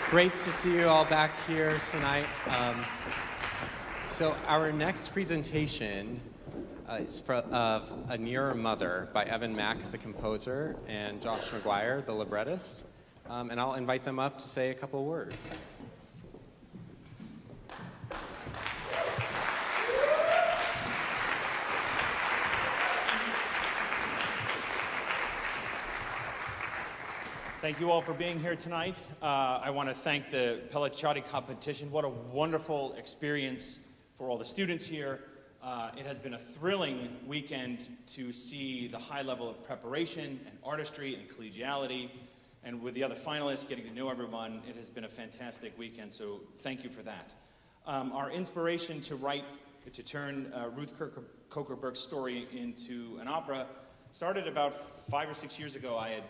Great to see you all back here tonight. So our next presentation is of A Nearer Mother by Evan Mack, the composer, and Josh McGuire, the librettist. And I'll invite them up to say a couple words. Thank you all for being here tonight. I want to thank the Pellicciotti competition. What a wonderful experience for all the students here. It has been a thrilling weekend to see the high level of preparation and artistry and collegiality. And with the other finalists, getting to know everyone, it has been a fantastic weekend, so thank you for that. Our inspiration to turn Ruth Coker-Burke's story into an opera started about 5 or 6 years ago. I had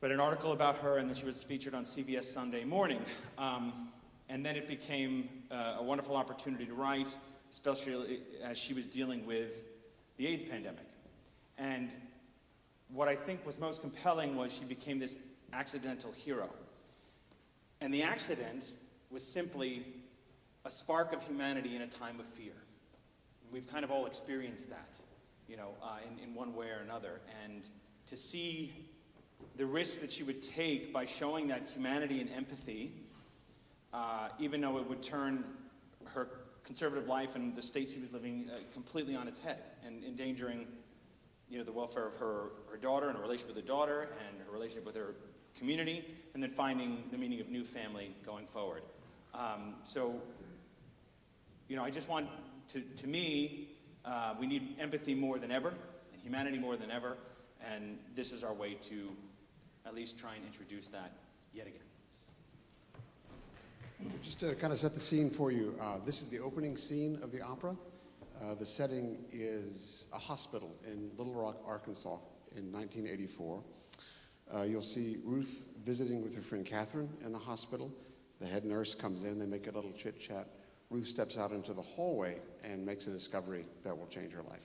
read an article about her, and then she was featured on CBS Sunday Morning. And then it became a wonderful opportunity to write, especially as she was dealing with the AIDS pandemic. And what I think was most compelling was she became this accidental hero. And the accident was simply a spark of humanity in a time of fear. And we've kind of all experienced that, in one way or another. And to see the risk that she would take by showing that humanity and empathy, even though it would turn her conservative life and the state she was living completely on its head, and endangering the welfare of her daughter and her relationship with her daughter and her relationship with her community, and then finding the meaning of new family going forward. I just want to me, we need empathy more than ever, and humanity more than ever, and this is our way to at least try and introduce that yet again. Just to kind of set the scene for you, this is the opening scene of the opera. The setting is a hospital in Little Rock, Arkansas in 1984. You'll see Ruth visiting with her friend Catherine in the hospital. The head nurse comes in, they make a little chit-chat. Ruth steps out into the hallway and makes a discovery that will change her life.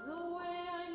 The way I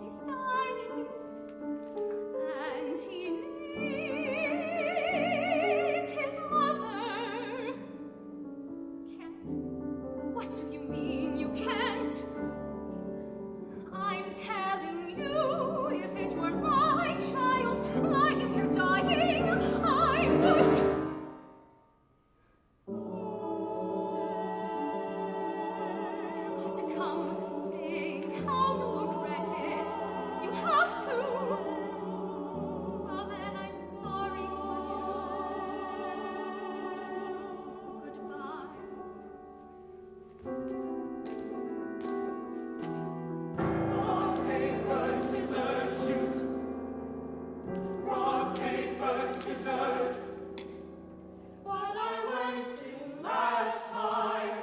he's dying, and he needs his mother. Can't? What do you mean you can't? I'm telling you, if it were my child lying here dying, I would. You've got to come. Think how you'll regret it. You have to. Well, then I'm sorry for you. Goodbye. Rock, paper, scissors, shoot. Rock, paper, scissors. But I went in last time.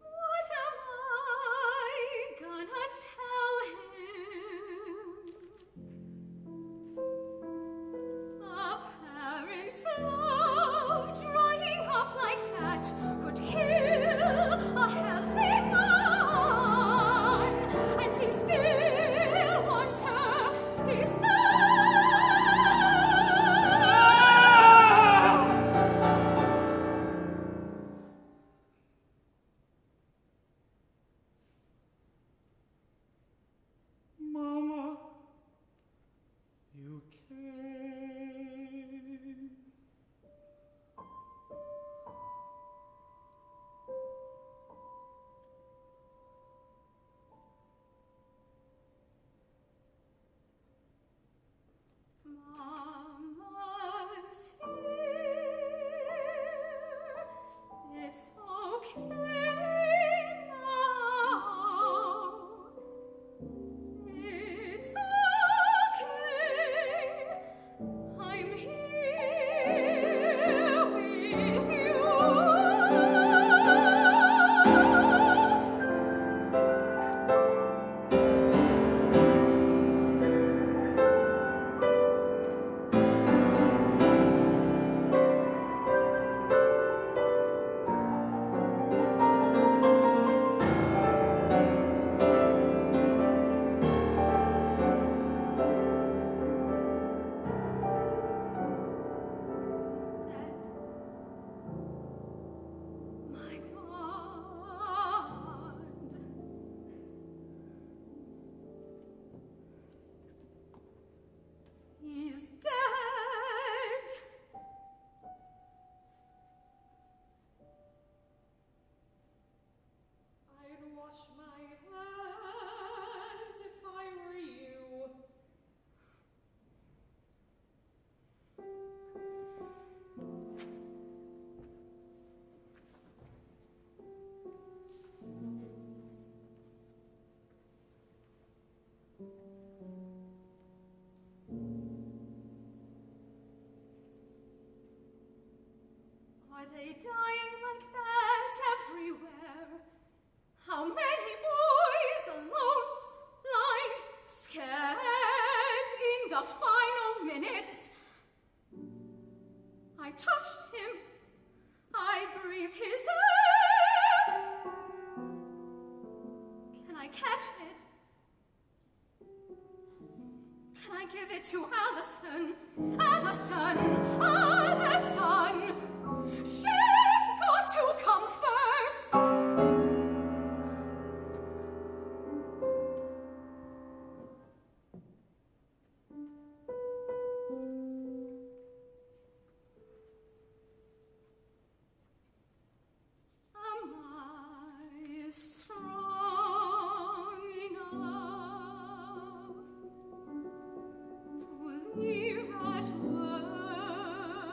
What am I gonna tell him? A parent's love drying up like that could kill a healthy man, and you still want her, his son. Mama, you came. Mama's here. It's okay now. It's okay. I'm here with you. My God. He's dead. I'd wash my hands if I were you. Are they dying like that everywhere? How many boys alone, blind, scared in the final minutes? I touched him. I breathed his air. Can I catch it? Can I give it to Allison? Allison! Allison! She's got to come first! Am I strong enough to leave that world?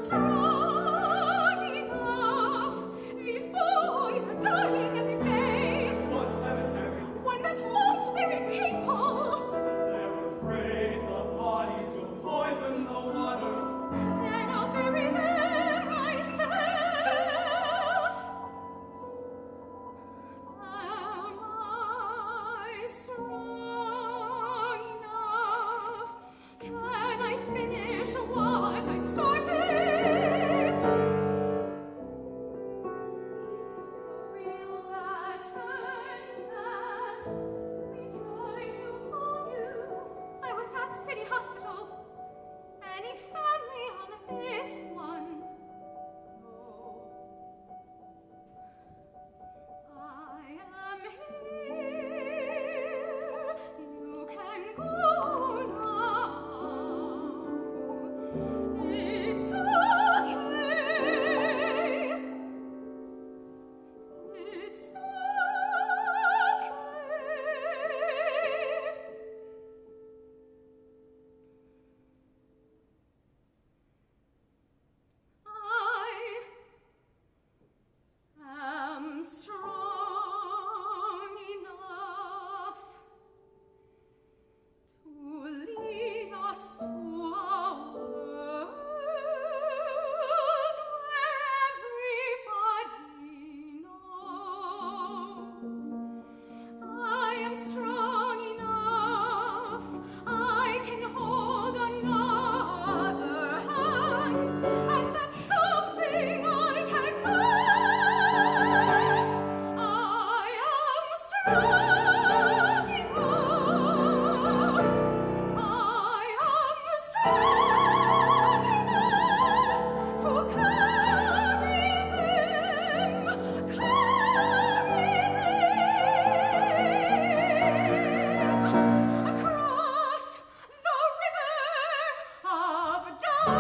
strong enough. These boys are dying every day. Just one cemetery. One that won't bury people. They're afraid the bodies will poison the water. Then I'll bury them myself. Am I strong enough? Can I finish what I started? It took a real bad turn fast. We tried to call you. I was at City Hospital. Any family on this one? No. I am here. You can go now. It's okay. It's okay. I am strong enough to lead us to a world where everybody knows. I am strong enough. I can hold another hand, and that's something I can do. I am strong enough. I am strong enough to carry them, across the river of death.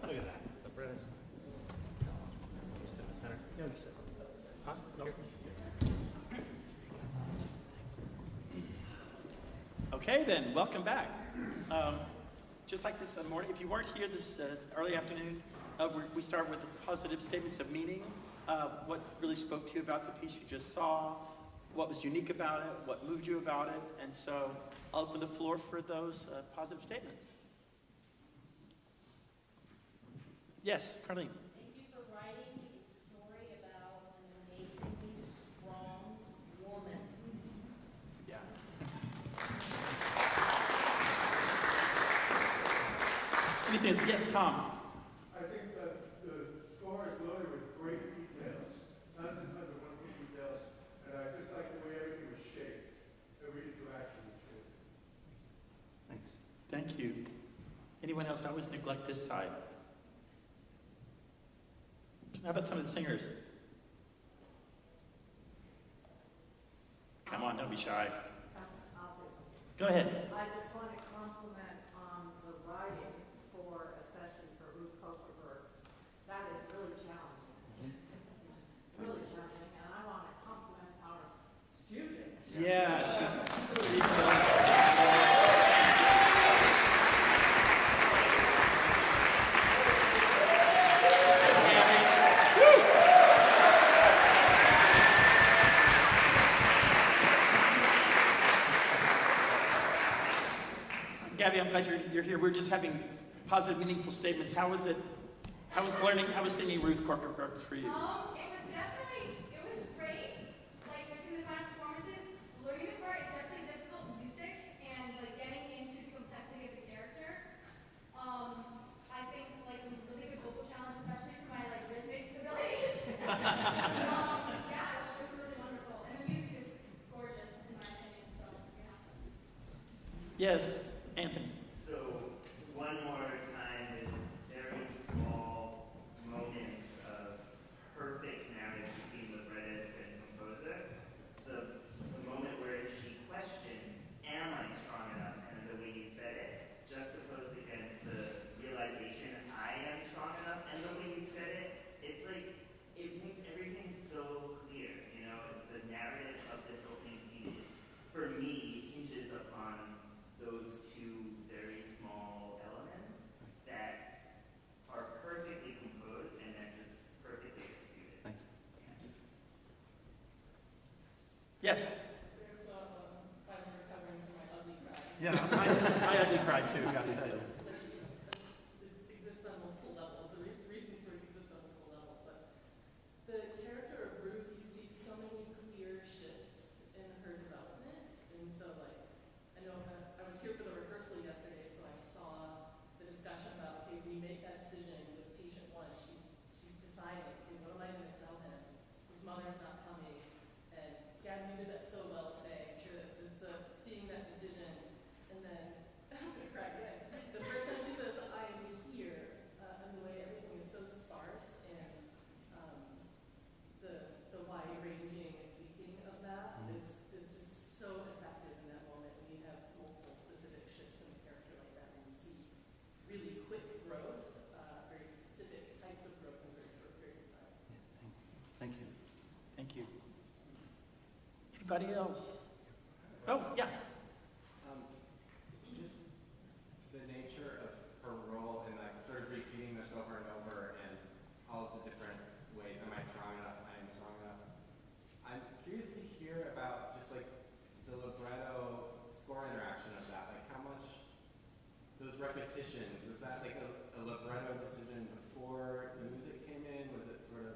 Look at that. Librettist. You sit in the center. Yeah, you sit. Huh? No. Okay, then, welcome back. Just like this morning, if you weren't here this early afternoon, we start with positive statements of meaning. What really spoke to you about the piece you just saw, what was unique about it, what moved you about it, and so I'll open the floor for those positive statements. Yes, Carlene. Thank you for writing a story about an amazingly strong woman. Yeah. Anything else? Yes, Tom. I think that the score is loaded with great details, tons and tons of wonderful details, and I just like the way everything was shaped. Every interaction was shaped. Thanks. Thank you. Anyone else? I always neglect this side. How about some of the singers? Come on, don't be shy. I'll say something. Go ahead. I just want to compliment on the writing especially for Ruth Koperberg's. That is really challenging. glad you're here. We're just having positive, meaningful statements. How was it? How was learning? How was singing Ruth Corker Brooks for you? It was great. Like, through the kind of performances, learning the part is definitely difficult music and, like, getting into the complexity of the character. I think, like, it was a really good vocal challenge, especially for my, like, rhythmic abilities. Yeah, it was really wonderful. And the music is gorgeous, in my opinion, so, yeah. Yes, Anthony. So, one more time, this very small moment of perfect marriage between librettist and composer. The moment where she questions, am I strong enough? And the way you said it, juxtaposed against the realization, I am strong enough. And the way you said it, it's like, it makes everything so clear. You know, the narrative of this opening scene is, for me, hinges upon those two very small elements that are perfectly composed and then just perfectly executed. Thanks. Yes. I'm recovering from my ugly cry. Yeah, I ugly cried too. Got me too. This exists on multiple levels. The reasons for it exist on multiple levels, but the character of Ruth, you see so many clear shifts in her development, and so like, I know I was here for the rehearsal yesterday, so I saw the discussion about, okay, we make that decision with patient one. She's deciding, okay, what am I going to tell him? His mother's not coming, and Gavin, you did that so well today. Just seeing that decision, and then I'm gonna cry again. The first time she says, "I am here," and the way everything is so sparse, and the wide-ranging leaping of that is just so effective in that moment when you have multiple specific shifts in the character like that, and you see really quick growth, very specific types of growth in a very short period of time. Thank you. Thank you. Anybody else? Oh, yeah. Just the nature of her role and like sort of repeating this over and over and all of the different ways. Am I strong enough? I am strong enough. I'm curious to hear about just like the libretto score interaction of that. Like how much those repetitions, was that like a libretto decision before the music came in? Was it sort of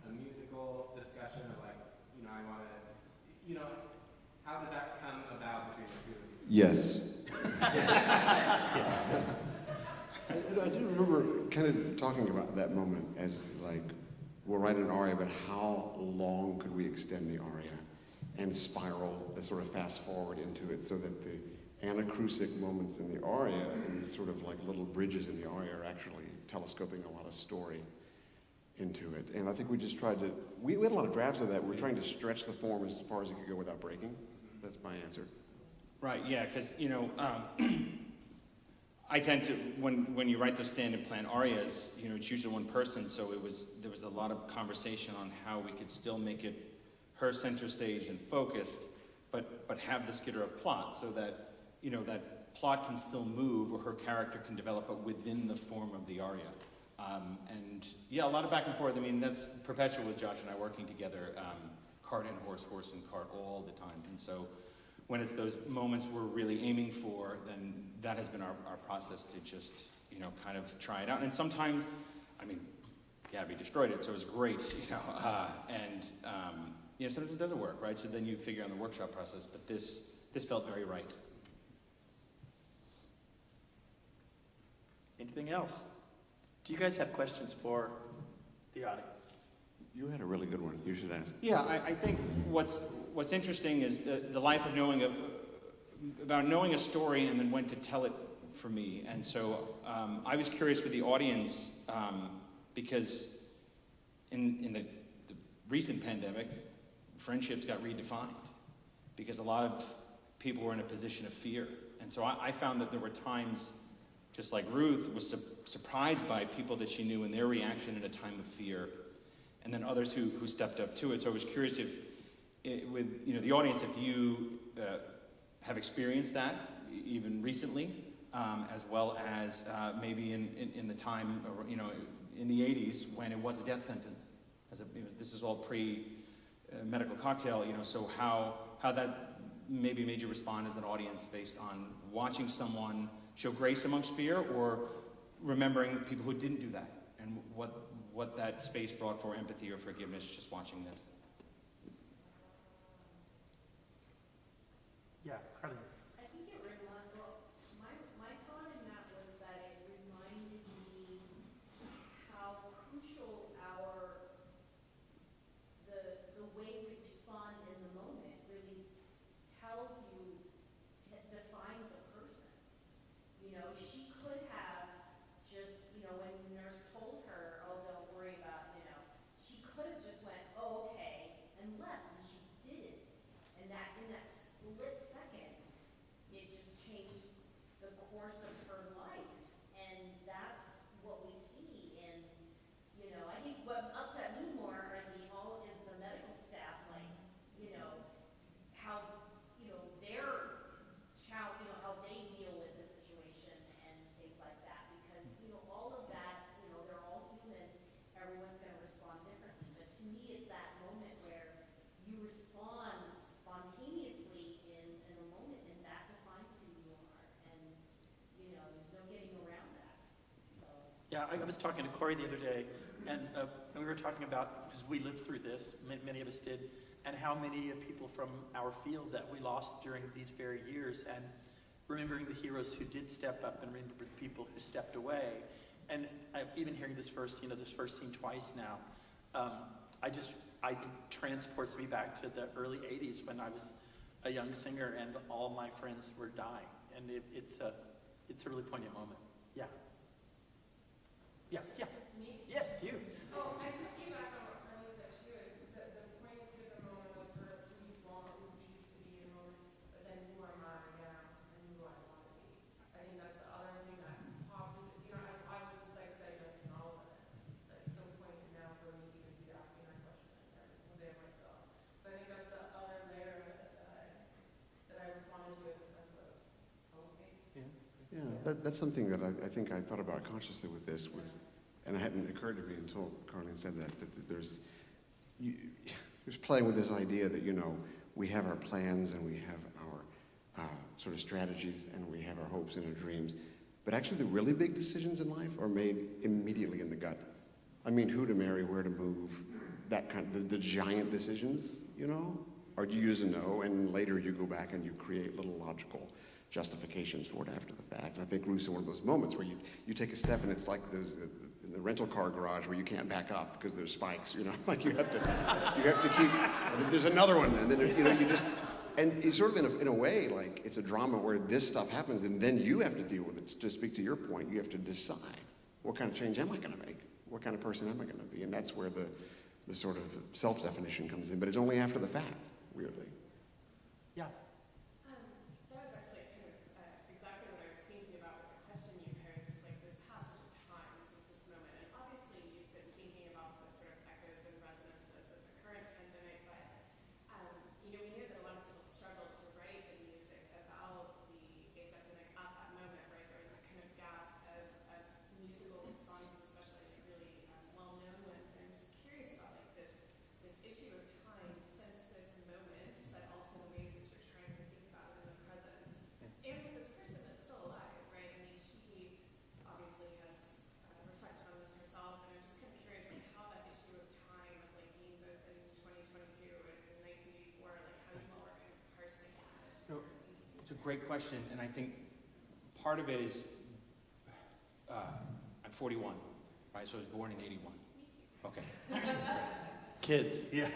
a musical discussion of like, you know, I want to, you know, how did that come about between the two of you? Yes. I do remember kind of talking about that moment as like, we'll write an aria, but how long could we extend the aria and spiral, sort of fast forward into it so that the anacrusic moments in the aria and these sort of like little bridges in the aria are actually telescoping a lot of story into it. And I think we just tried to, we had a lot of drafts of that. We're trying to stretch the form as far as it could go without breaking. That's my answer. Right, yeah, because, you know, I tend to, when you write those stand-in plan arias, you know, it's usually one person, so there was a lot of conversation on how we could still make it her center stage and focused, but have the Skid Row plot so that, you know, that plot can still move or her character can develop, but within the form of the aria. And yeah, a lot of back and forth. I mean, that's perpetual with Josh and I working together, cart and horse, horse and cart all the time. And so when it's those moments we're really aiming for, then that has been our process to just, you know, kind of try it out. And sometimes, I mean, Gabby destroyed it, so it was great, you know, you know, sometimes it doesn't work, right? So then you figure out the workshop process, but this felt very right. Anything else? Do you guys have questions for the audience? You had a really good one. You should ask. Yeah, I think what's interesting is the life of knowing about knowing a story and then when to tell it for me. And so I was curious with the audience because in the recent pandemic, friendships got redefined because a lot of people were in a position of fear. And so I found that there were times, just like Ruth was surprised by people that she knew and their reaction in a time of fear, and then others who stepped up to it. So I was curious if, with you know the audience, if you have experienced that even recently, as well as maybe in the time, you know, in the 80s when it was a death sentence. This is all pre-medical cocktail, you know. So how that maybe made you respond as an audience based on watching someone show grace amongst fear, or remembering people who didn't do that, and what that space brought for empathy or forgiveness just watching this. Yeah, Carly. I think it reminded, well, my thought in that was that it reminded me how crucial the way we respond in the moment really tells you, defines a person. You know, she could have just, you know, when the nurse told her, oh, don't worry about, you know, she could have just went, oh, okay, and left, and she didn't. And that, in that split second, it just changed the course of her life. And that's what we see in, you know, I think what upset me more are is the medical staff, like, you know, how, you know, their child, you know, how they deal with the situation and things like that. Because, you know, all of that, you know, they're all human, everyone's gonna respond differently. But to me, it's that moment where you respond spontaneously in a moment, and that defines who you are. And, you know, there's no getting around that. So. Yeah, I was talking to Corey the other day, and we were talking about, because we lived through this, many of us did, and how many people from our field that we lost during these very years, and remembering the heroes who did step up, and remember the people who stepped away. And even hearing this first scene twice now, it transports me back to the early 80s when I was a young singer and all my friends were dying. And it's a really poignant moment. Yeah. Yeah. Me? Yes, you. Oh, I took you back on what Carly said too. The poignancy of the moment was sort of who you want, who you choose to be in the moment, but then who am I now and who I want to be. I think that's the other thing that popped into, you know, as I was like digesting all of it, it's like so poignant now for me to even be asking that question and within myself. So I think that's the other layer of it that I responded to in the sense of hoping. Yeah, that's something that I think I thought about consciously with this was, and it hadn't occurred to me until Carlene said that there's playing with this idea that, you know, we have our plans and we have our sort of strategies and we have our hopes and our dreams, but actually the really big decisions in life are made immediately in the gut. I mean, who to marry, where to move, that kind of, the giant decisions, you know, or do you just know and later you go back and you create little logical justifications for it after the fact. And I think Ruth's in one of those moments where you take a step and it's like those in the rental car garage where you can't back up because there's spikes, you know, like you have to keep, and then there's another one, and then you know, you just, and it's sort of in a way like it's a drama where this stuff happens and then you have to deal with it. To speak to your point, you have to decide what kind of change am I going to make? What kind of person am I going to be? And that's where the sort of self-definition comes in, but it's only after the fact, weirdly. Yeah. That was actually kind of exactly what I was thinking about with the question you posed, just like this passage of time since this moment. And obviously you've been thinking about the sort of echoes and resonances of the current pandemic, but you know, we know that a lot of people struggle to write the music about the AIDS epidemic at that moment, right? There was this kind of gap of musical responses, especially like really well-known ones. And I'm just curious about like this issue of time since this moment, but also the ways that you're trying to think about it in the present. And with this person that's still alive, right? I mean, she obviously has reflected on this herself, and I'm just kind of curious like how that issue of time, of like being both in 2022 and in 1984, like how you all are kind of parsing that. So, it's a great question, and I think part of it is I'm 41, right? So I was born in 81. Okay. Kids. Yeah.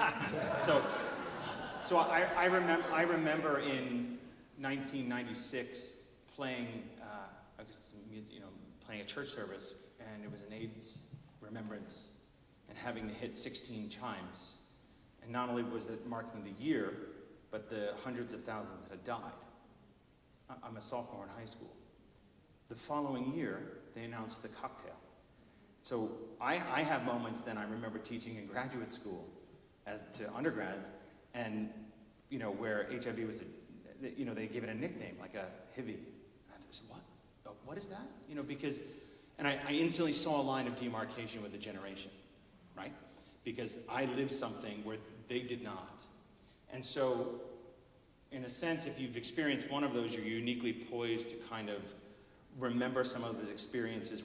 So I remember in 1996 playing, playing a church service, and it was an AIDS remembrance, and having to hit 16 chimes, and not only was it marking the year, but the hundreds of thousands that had died. I'm a sophomore in high school. The following year, they announced the cocktail. So I have moments then I remember teaching in graduate school to undergrads, and you know, where HIV was, they gave it a nickname, like a HIV. And I said, what? Oh, what is that? You know, because, and I instantly saw a line of demarcation with the generation, right? Because I lived something where they did not. And so, in a sense, if you've experienced one of those, you're uniquely poised to kind of remember some of those experiences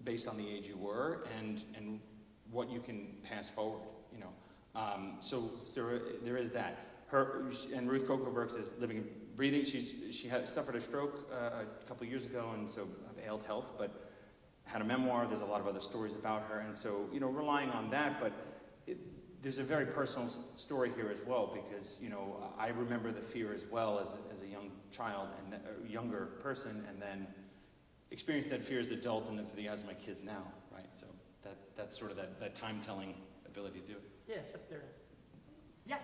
based on the age you were and what you can pass forward, you know. So there is that. And Ruth Kokelberg says living and breathing. She had suffered a stroke a couple years ago, and so of ailed health, but had a memoir. There's a lot of other stories about her, and so, you know, relying on that, but there's a very personal story here as well, because, you know, I remember the fear as well as a young child and a younger person, and then experienced that fear as an adult, and then through the eyes of my kids now, right? So that's sort of that time-telling ability to do it. Yes, up there. Yeah.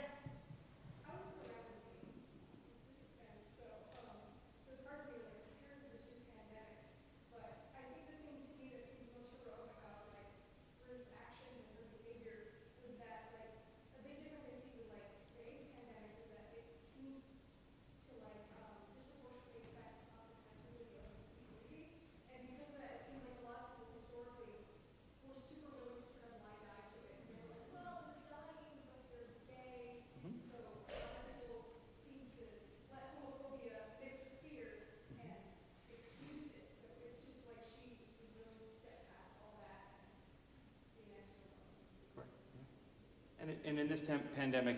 And in this pandemic,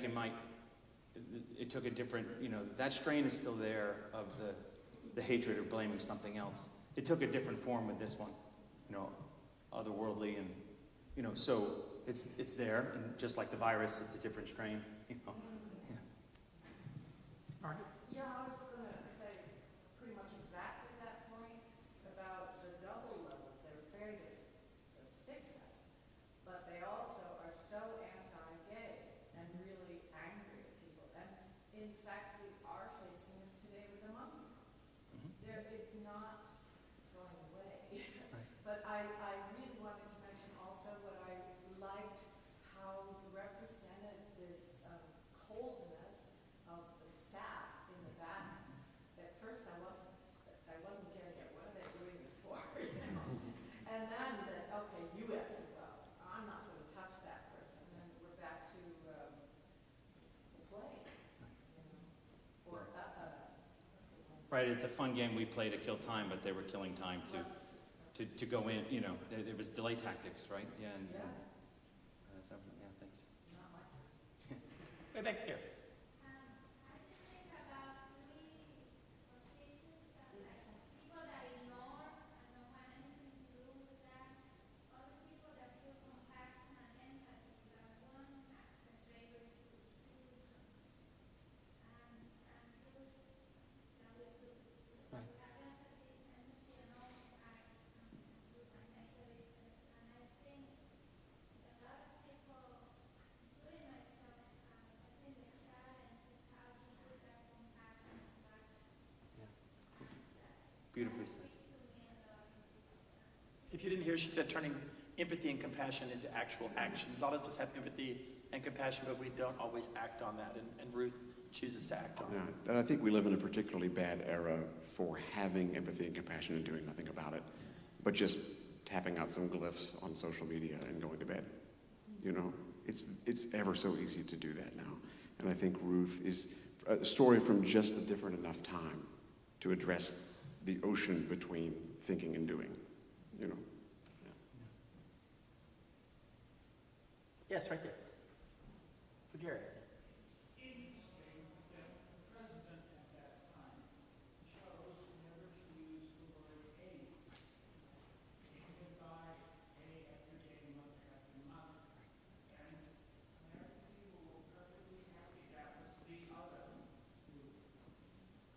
it took a different, you know, that strain is still there of the hatred of blaming something else. It took a different form with this one, you know, otherworldly, and, you know, so it's there, and just like the virus, it's a different strain, you know. Yeah. Margaret? Yeah, I was going to say pretty much exactly that point about the double level. They're afraid of the sickness, but they also are so anti-gay and really angry at people. And in fact, we are facing this today with the Omicron. It's not going away. Right. But I really wanted to mention also what I liked, how represented this coldness of the staff in the back. At first I wasn't getting it. What are they doing this for? You know? And then that, okay, you have to go. I'm not going to touch that person. And we're back to the play. You know? Or Right, it's a fun game we play to kill time, but they were killing time to go in, you know, there was delay tactics, right? Yeah, and so, yeah, thanks. Way back there. I just think about three positions of like people that ignore and don't want anything to do with that. Other people that feel compassion and empathy that won't act the favor to do something. And those that will do. Right. Have empathy and also act with an equity. And I think a lot of people, including myself, I think the challenge is how to put that compassion and compassion. Beautifully said. If you didn't hear, she said turning empathy and compassion into actual action. A lot of us have empathy and compassion, but we don't always act on that, and Ruth chooses to act on it. Yeah, and I think we live in a particularly bad era for having empathy and compassion and doing nothing about it, but just tapping out some glyphs on social media and going to bed. You know, it's ever so easy to do that now. And I think Ruth is a story from just a different enough time to address the ocean between thinking and doing, you know. Yes, right there. Gary. Interesting that the president at that time chose never to use the word AIDS. He went by day after day, month after month. And American people were perfectly happy that was the other group.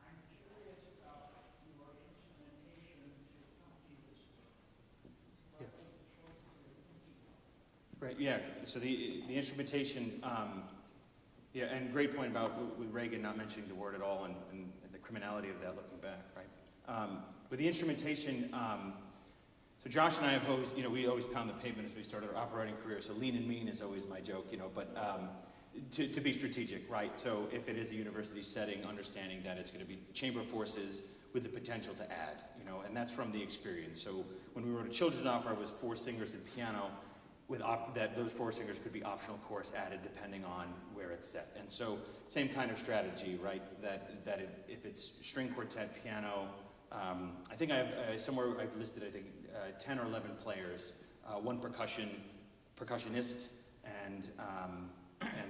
I'm curious about your instrumentation to accompany this work. What were the choices you're thinking of? Right, yeah, so the instrumentation, yeah, and great point about with Reagan not mentioning the word at all and the criminality of that looking back, right? With the instrumentation, so Josh and I have always, you know, we always pound the pavement as we started our operating career, so lean and mean is always my joke, you know, but to be strategic, right? So if it is a university setting, understanding that it's going to be chamber forces with the potential to add, you know, and that's from the experience. So when we wrote a children's opera, it was 4 singers and piano, with that those 4 singers could be optional chorus added depending on where it's set. And so same kind of strategy, right? That if it's string quartet, piano, I think I have somewhere I've listed, I think, 10 or 11 players, one percussionist, and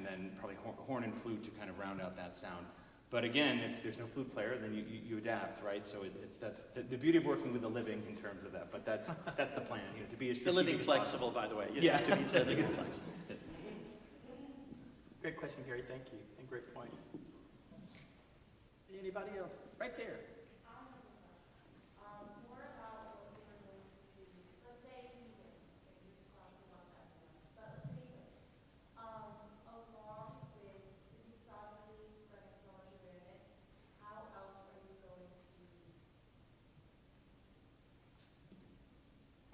then probably horn and flute to kind of round out that sound. But again, if there's no flute player, then you adapt, right? So that's the beauty of working with the living in terms of that. But that's the plan, to be as strategic The living as flexible, possible. by the way. Yeah. To be living and flexible. Great question, Gary. Thank you. And great point. Anybody else? Right there. More about what we were going to do. Let's say vegan, if you're talking about that, but let's say vegan. Along with, this is obviously spreading so much awareness, how else are you going to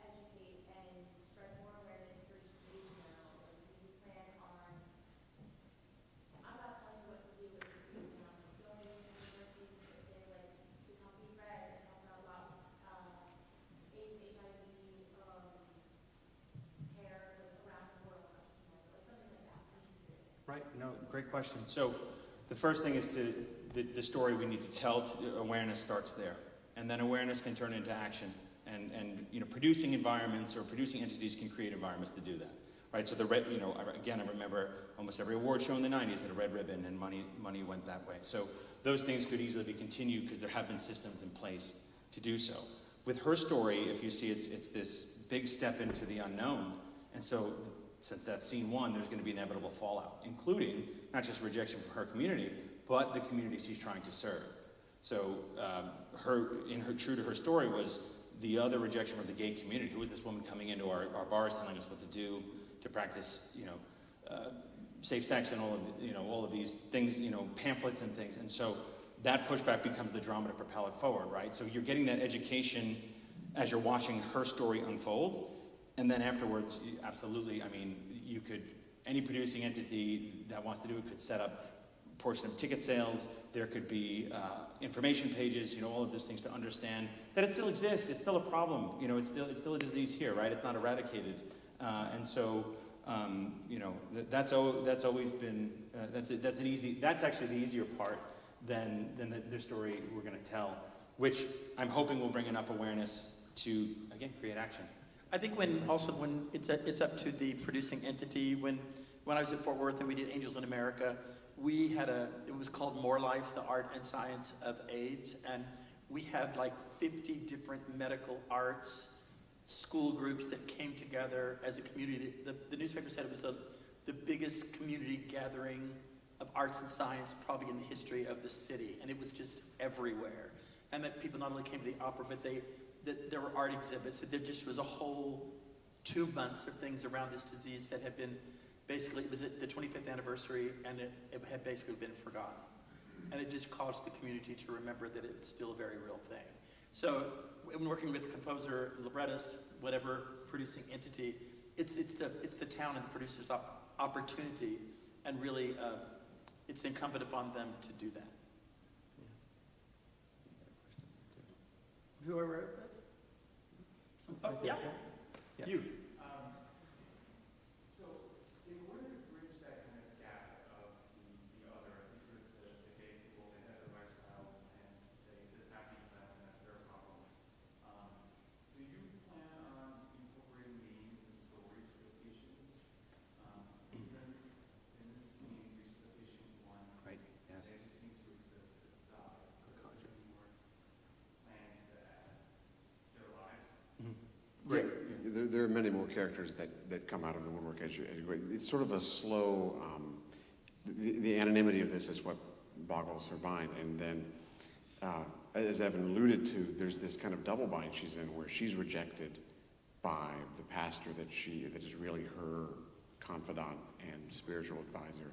educate and spread more awareness for just vegan now? Or do you plan on, I'm not telling you what to do with vegan now, going to universities and say like, the company Red that helps out a lot with AIDS, HIV, care like, around the world, like something like that. I'm just curious. Right. No, great question. So the first thing is the story we need to tell. Awareness starts there, and then awareness can turn into action. And producing environments or producing entities can create environments to do that. Right. So the red, again, I remember almost every award show in the '90s had a red ribbon, and money went that way. So those things could easily be continued because there have been systems in place to do so. With her story, if you see, it's this big step into the unknown, and so. Since that's scene one, there's going to be inevitable fallout, including not just rejection from her community, but the community she's trying to serve. So true to her story was the other rejection from the gay community. Who was this woman coming into our bars telling us what to do, to practice, safe sex and all of these things, pamphlets and things. And so that pushback becomes the drama to propel it forward, right? So you're getting that education as you're watching her story unfold. And then afterwards, absolutely, any producing entity that wants to do it could set up a portion of ticket sales. There could be information pages, all of those things to understand that it still exists. It's still a problem. It's still a disease here, right? It's not eradicated. That's always been, that's actually the easier part than the story we're going to tell, which I'm hoping will bring enough awareness to, again, create action. I think when it's up to the producing entity. When I was at Fort Worth and we did Angels in America, we had it was called More Life, the Art and Science of AIDS, and we had like 50 different medical arts school groups that came together as a community. The newspaper said it was the biggest community gathering of arts and science probably in the history of the city, and it was just everywhere. And that people not only came to the opera, but there were art exhibits. There just was a whole 2 months of things around this disease that had been basically, it was at the 25th anniversary, and it had basically been forgotten. And it just caused the community to remember that it's still a very real thing. So when working with a composer, librettist, whatever producing entity, it's the town and the producer's opportunity, and really it's incumbent upon them to do that. Whoever. Yeah. You. So, in order to bridge that kind of gap of the other, at least with the gay people, they have their lifestyle and this happens to them and that's their problem. Do you plan on incorporating names and stories for the patients? In this scene, reaches the patient one. Right. Yes. They just seem to exist as die. So there are more plans to add their lives. Yeah, there are many more characters that come out of the woodwork as you go. It's sort of a slow, the anonymity of this is what boggles her mind. And then, as Evan alluded to, there's this kind of double bind she's in where she's rejected by the pastor that is really her confidant and spiritual advisor.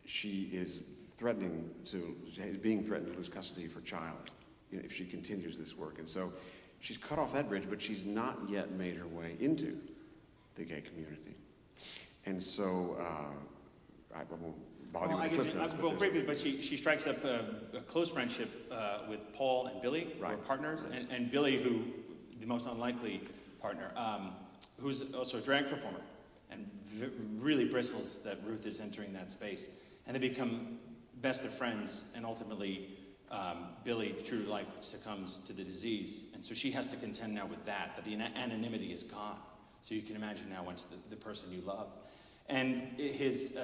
She is being threatened to lose custody of her child, if she continues this work. And so she's cut off that bridge, but she's not yet made her way into the gay community. And so, I won't bother you with the cliff notes. Well, briefly, but she strikes up a close friendship with Paul and Billy, who are partners, and Billy, who the most unlikely partner, who's also a drag performer, and really bristles that Ruth is entering that space. And they become best of friends, and ultimately Billy, true to life, succumbs to the disease. And so she has to contend now with that the anonymity is gone. So you can imagine now once the person you love. And his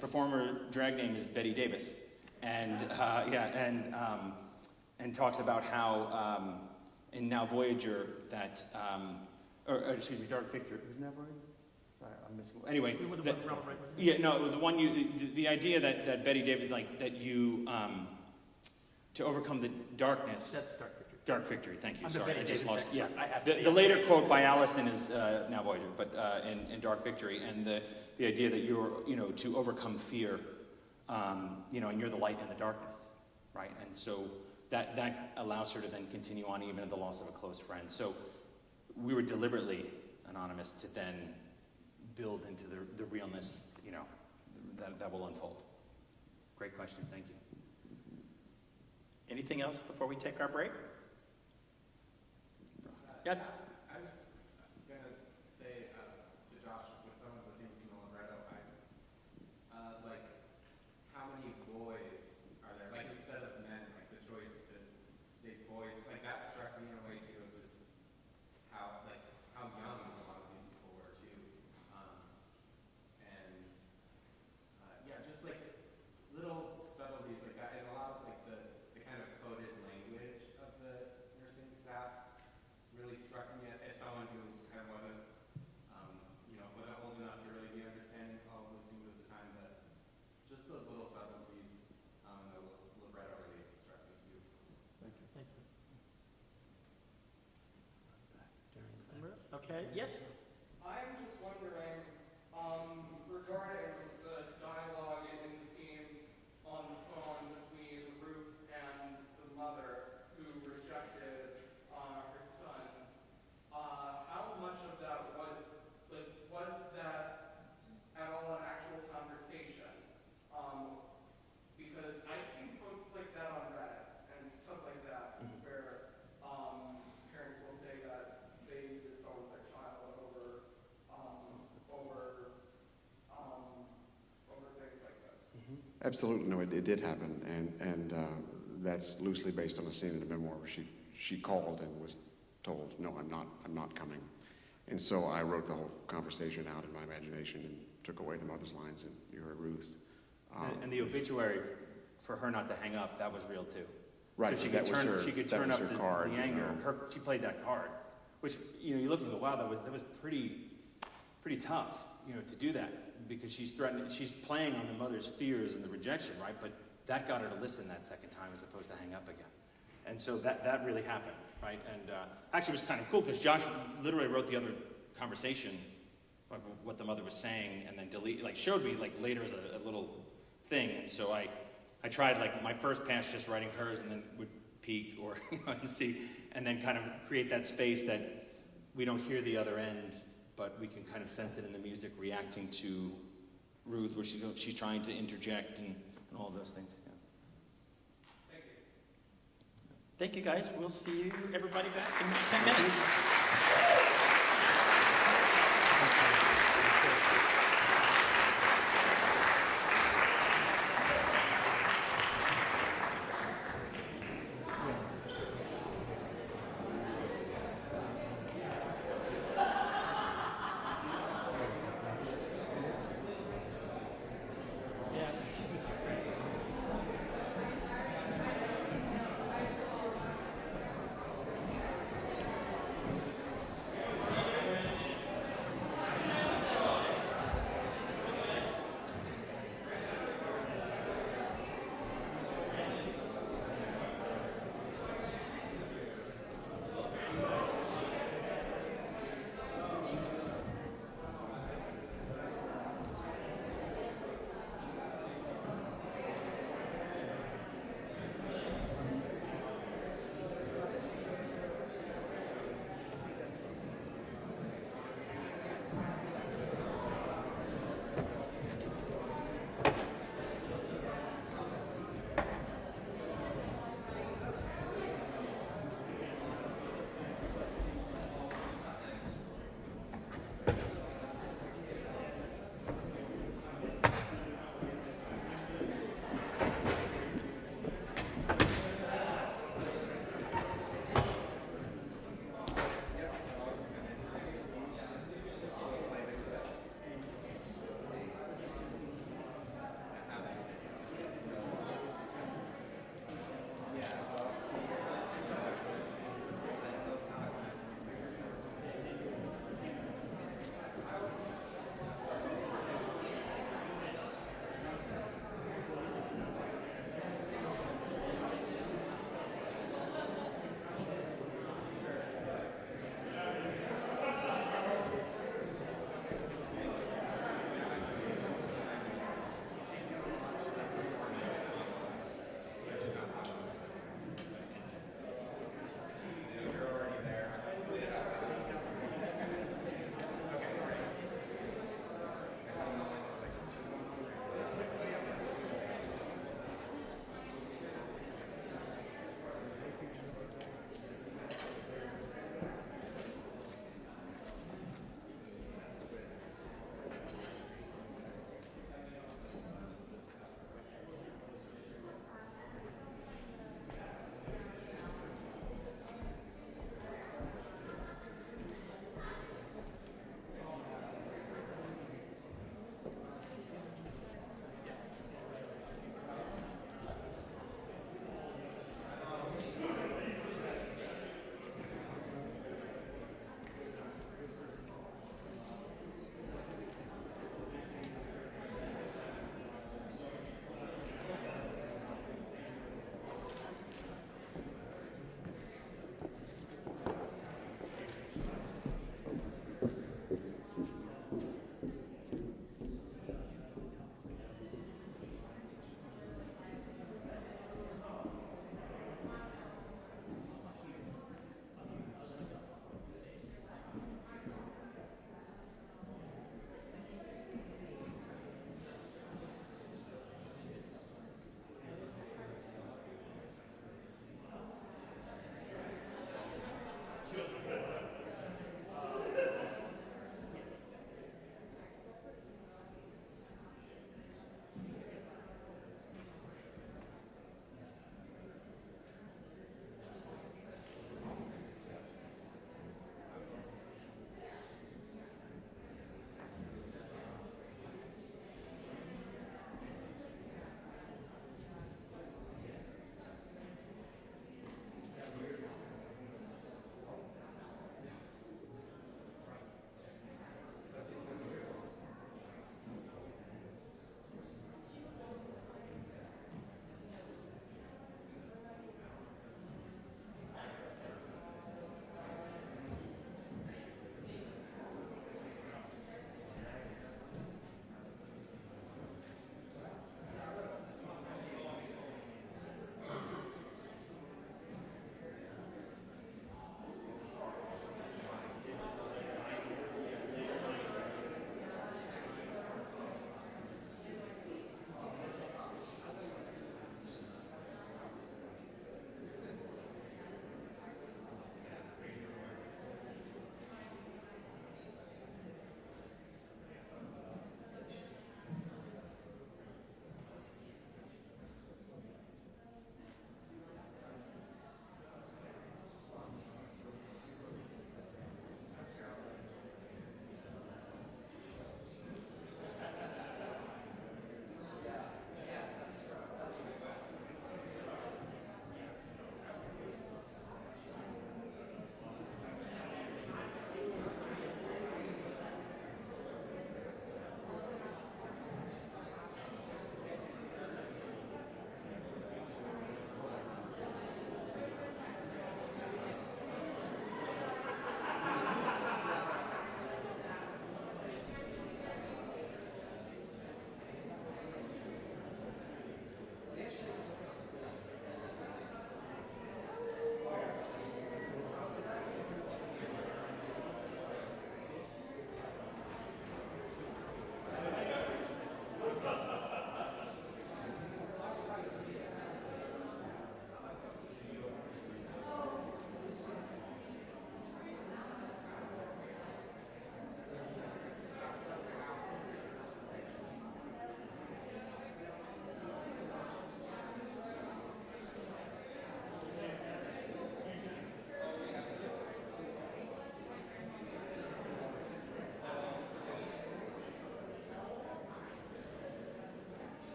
performer drag name is Betty Davis. And and talks about how in Now Voyager that, or excuse me, Dark Victory, isn't that Voyager? I'm missing. Anyway, the idea that Betty Davis, like that you to overcome the darkness. That's Dark Victory. Dark Victory. Thank you. I'm Sorry, the I just lost. expert. Yeah, I have the later quote by Allison is Now Voyager, but in Dark Victory, and the idea that you're to overcome fear, and you're the light in the darkness, right? And so that allows her to then continue on even at the loss of a close friend. So we were deliberately anonymous to then build into the realness, that will unfold. Great question. Thank you. Anything else before we take our break? Yeah. I was gonna say to Josh, with some of the things in the libretto, like how many boys are there? Like instead of men, like the choice to say boys, like that struck me in a way too. It was how young a lot of these people were too, just like little subtleties like that, and a lot of like the kind of coded language of the nursing staff really struck me as someone who kind of wasn't old enough to really be understanding all of those things at the time, but just those little subtleties, the libretto really struck me too. Thank you. Thank you. Okay, yes? I'm just wondering, regarding the dialogue in the scene on the phone between Ruth and the mother who rejected her son, how much of that was that at all an actual conversation? Because I've seen posts like that on Reddit and stuff like that, where parents will say that they disowned their child over things like this. Absolutely, no, it did happen, and that's loosely based on a scene in the memoir where she called and was told, no, I'm not coming. And so I wrote the whole conversation out in my imagination and took away the mother's lines, and you heard Ruth. And the obituary for her not to hang up, that was real too. Right, So she that could was turn, her- she could that turn was up her the, card, the you anger. know. She played that card, which you look and go, wow, that was pretty tough, to do that, because she's playing on the mother's fears and the rejection, right? But that got her to listen that second time as opposed to hang up again. And so that really happened, right? And actually it was kind of cool because Josh literally wrote the other conversation, like what the mother was saying, and then showed me later as a little thing. And so I tried my first pass just writing hers, and then would peek or and see, and then kind of create that space that we don't hear the other end, but we can kind of sense it in the music reacting to Ruth, where she's trying to interject and all of those things. Yeah. Thank you. Thank you, guys. We'll see you, everybody, back in 10 minutes.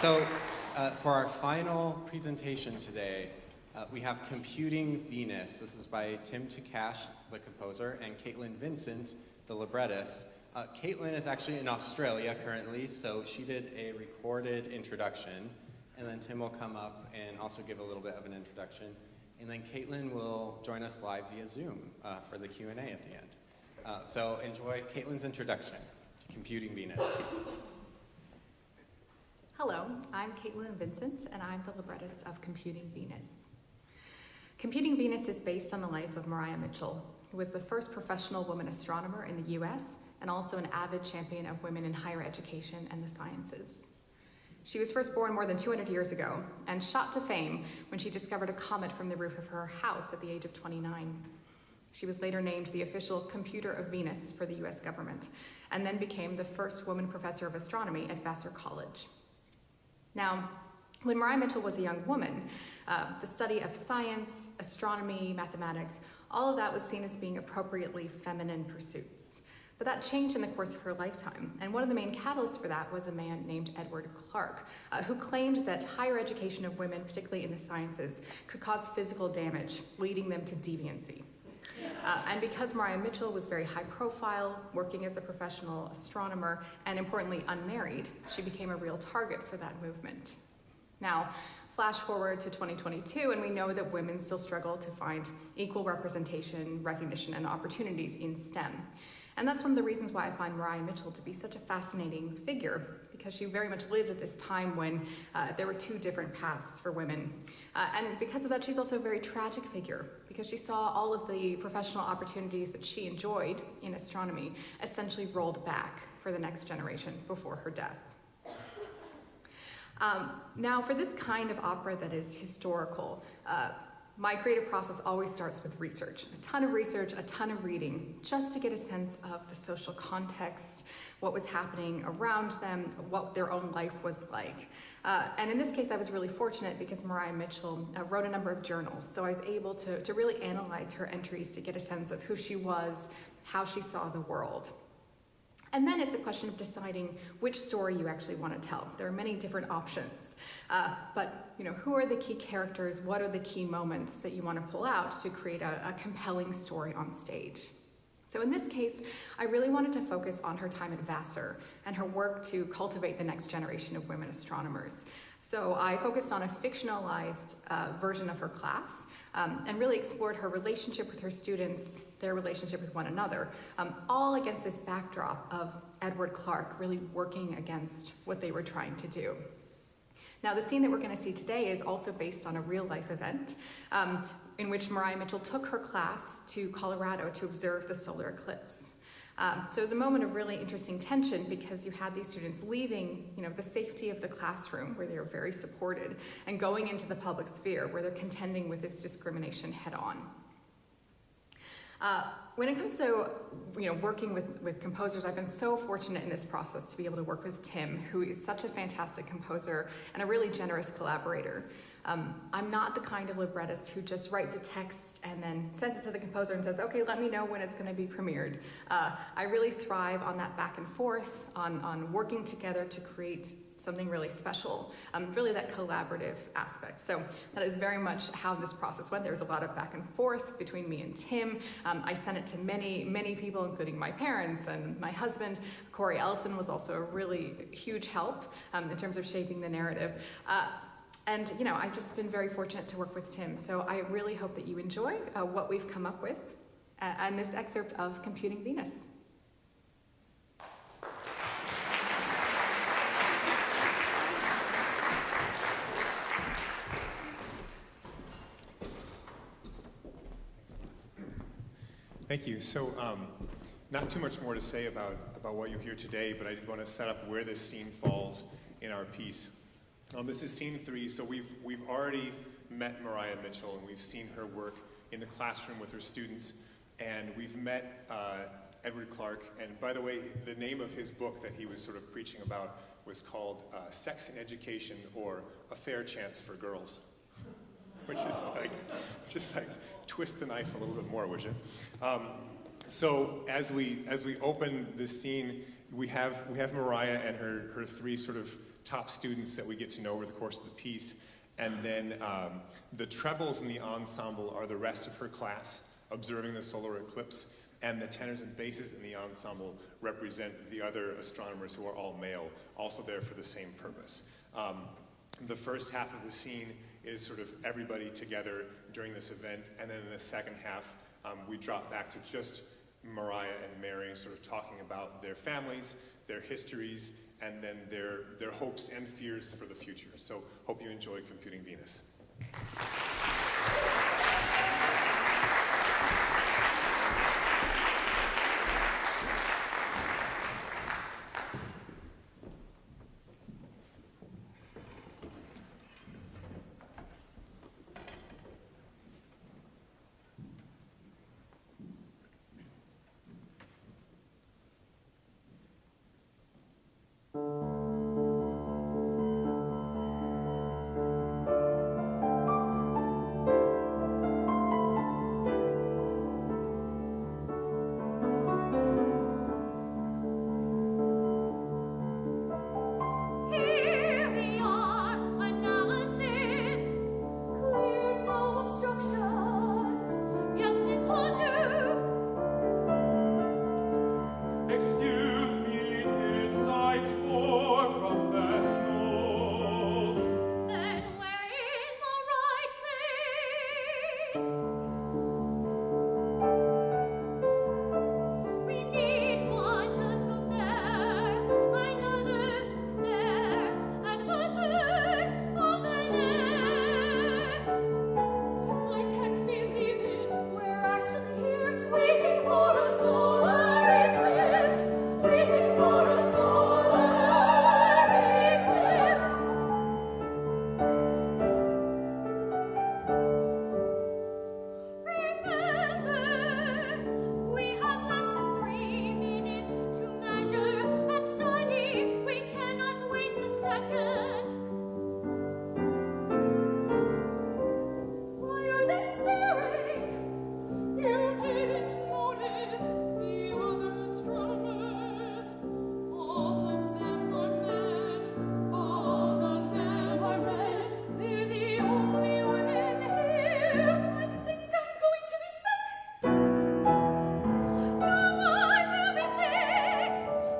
For our final presentation today, we have Computing Venus. This is by Tim Tukash, the composer, and Caitlin Vincent, the librettist. Caitlin is actually in Australia currently, so she did a recorded introduction, and then Tim will come up and also give a little bit of an introduction, and then Caitlin will join us live via Zoom for the Q&A at the end. So enjoy Caitlin's introduction to Computing Venus. Hello, I'm Caitlin Vincent, and I'm the librettist of Computing Venus. Computing Venus is based on the life of Mariah Mitchell, who was the first professional woman astronomer in the US and also an avid champion of women in higher education and the sciences. She was first born more than 200 years ago and shot to fame when she discovered a comet from the roof of her house at the age of 29. She was later named the official Computer of Venus for the US government and then became the first woman professor of astronomy at Vassar College. Now, when Mariah Mitchell was a young woman, the study of science, astronomy, mathematics, all of that was seen as being appropriately feminine pursuits. But that changed in the course of her lifetime, and one of the main catalysts for that was a man named Edward Clark, who claimed that higher education of women, particularly in the sciences, could cause physical damage, leading them to deviancy. And because Mariah Mitchell was very high profile, working as a professional astronomer, and importantly unmarried, she became a real target for that movement. Now, flash forward to 2022, and we know that women still struggle to find equal representation, recognition, and opportunities in STEM. And that's one of the reasons why I find Mariah Mitchell to be such a fascinating figure, because she very much lived at this time when there were two different paths for women. And because of that, she's also a very tragic figure, because she saw all of the professional opportunities that she enjoyed in astronomy essentially rolled back for the next generation before her death. Now, for this kind of opera that is historical, my creative process always starts with research. A ton of research, a ton of reading, just to get a sense of the social context, what was happening around them, what their own life was like. And in this case, I was really fortunate because Mariah Mitchell wrote a number of journals, so I was able to really analyze her entries to get a sense of who she was, how she saw the world. And then it's a question of deciding which story you actually want to tell. There are many different options, but who are the key characters? What are the key moments that you want to pull out to create a compelling story on stage? So in this case, I really wanted to focus on her time at Vassar and her work to cultivate the next generation of women astronomers. So I focused on a fictionalized version of her class and really explored her relationship with her students, their relationship with one another, all against this backdrop of Edward Clark really working against what they were trying to do. Now, the scene that we're going to see today is also based on a real-life event in which Mariah Mitchell took her class to Colorado to observe the solar eclipse. So it was a moment of really interesting tension because you had these students leaving, the safety of the classroom where they were very supported and going into the public sphere where they're contending with this discrimination head on. When it comes to working with composers, I've been so fortunate in this process to be able to work with Tim, who is such a fantastic composer and a really generous collaborator. I'm not the kind of librettist who just writes a text and then sends it to the composer and says, okay, let me know when it's going to be premiered. I really thrive on that back and forth, on working together to create something really special, really that collaborative aspect. So that is very much how this process went. There was a lot of back and forth between me and Tim. I sent it to many, many people, including my parents and my husband. Corey Ellison was also a really huge help in terms of shaping the narrative. And I've just been very fortunate to work with Tim. So I really hope that you enjoy what we've come up with and this excerpt of Computing Venus. Thank you. So not too much more to say about what you'll hear today, but I did want to set up where this scene falls in our piece. This is scene 3, so we've already met Mariah Mitchell, and we've seen her work in the classroom with her students, and we've met Edward Clark. And by the way, the name of his book that he was sort of preaching about was called Sex in Education, or A Fair Chance for Girls, which is just twist the knife a little bit more, would you? So as we open this scene, we have Mariah and her 3 sort of top students that we get to know over the course of the piece. And then the trebles in the ensemble are the rest of her class observing the solar eclipse, and the tenors and basses in the ensemble represent the other astronomers who are all male, also there for the same purpose. The first half of the scene is sort of everybody together during this event, and then in the second half, we drop back to just Mariah and Mary sort of talking about their families, their histories, and then their hopes and fears for the future. So hope you enjoy Computing Venus. Here we are, analysis, clear, no obstructions. Yes, this will do. Excuse me, this site's for professionals. Then we're in the right place. We need one telescope there, another there, and a third over there. I can't believe it. We're actually here, waiting for a solar eclipse. Waiting for a solar eclipse. Remember, we have less than 3 minutes to measure and study. We cannot waste a second. Why are they staring? You didn't notice the other astronomers. All of them are men. All of them are men. They're the only women here. I think I'm going to be sick. No one will be sick.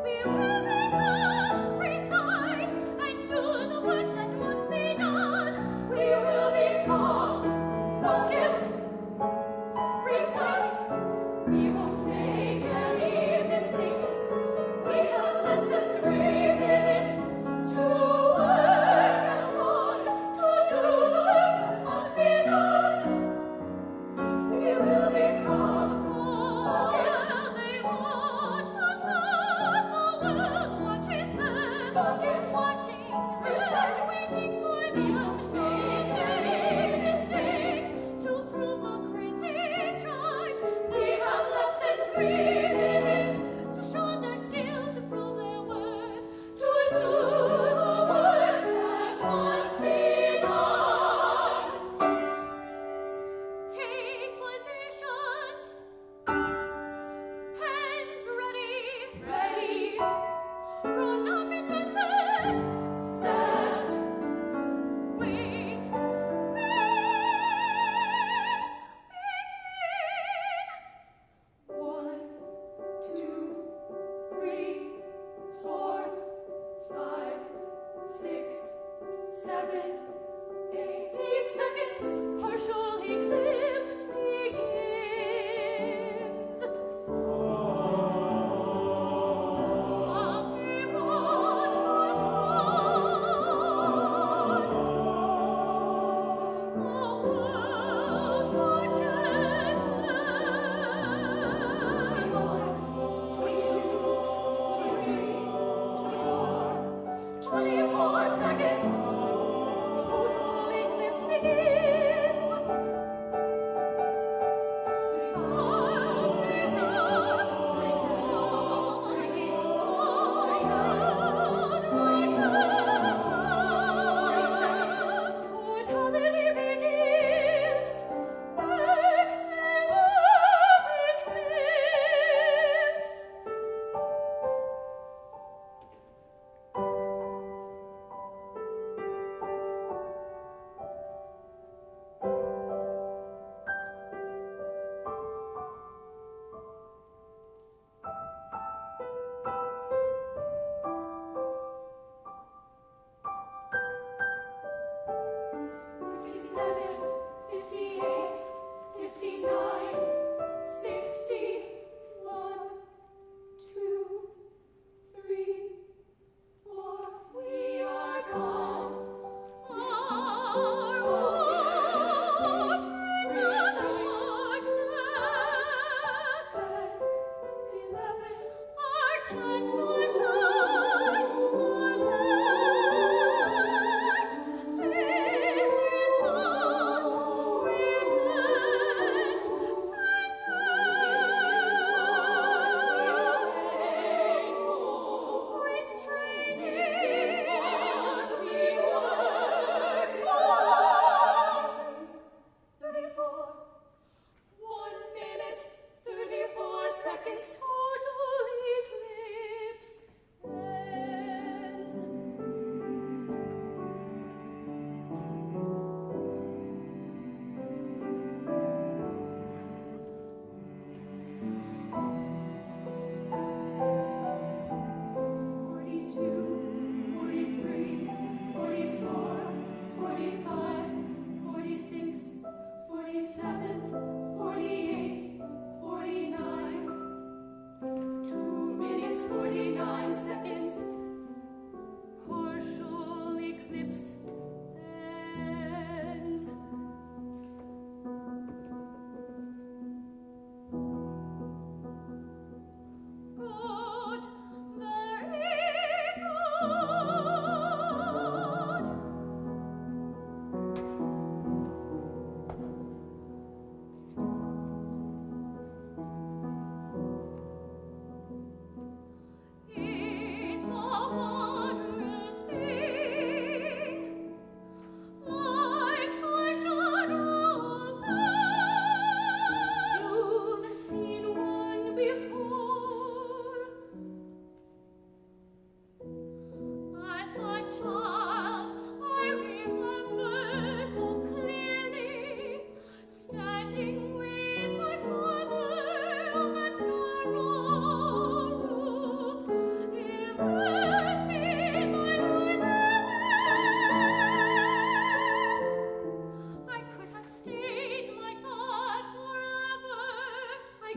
We will become precise and do the work that must be done. We will become focused, precise. We won't make any mistakes. We have less than 3 minutes to work us on, to do the work that must be done. We will become focused. They watch the sun, the world watches them. Focused, watching, precise, waiting for them. We won't make any mistakes to prove the critics right. They have less than 3 minutes to show their skill, to prove their worth, to do the work that must be done. Take positions. Hands ready. Ready. Chronometer set. Set. Wait. Wait. Begin. 1, 2, 3, 4, 5, 6, 7, 8 seconds. Partial eclipse begins. While we watch the sun, the world watches them. 21, 22, 23, 24 seconds. Total eclipse begins.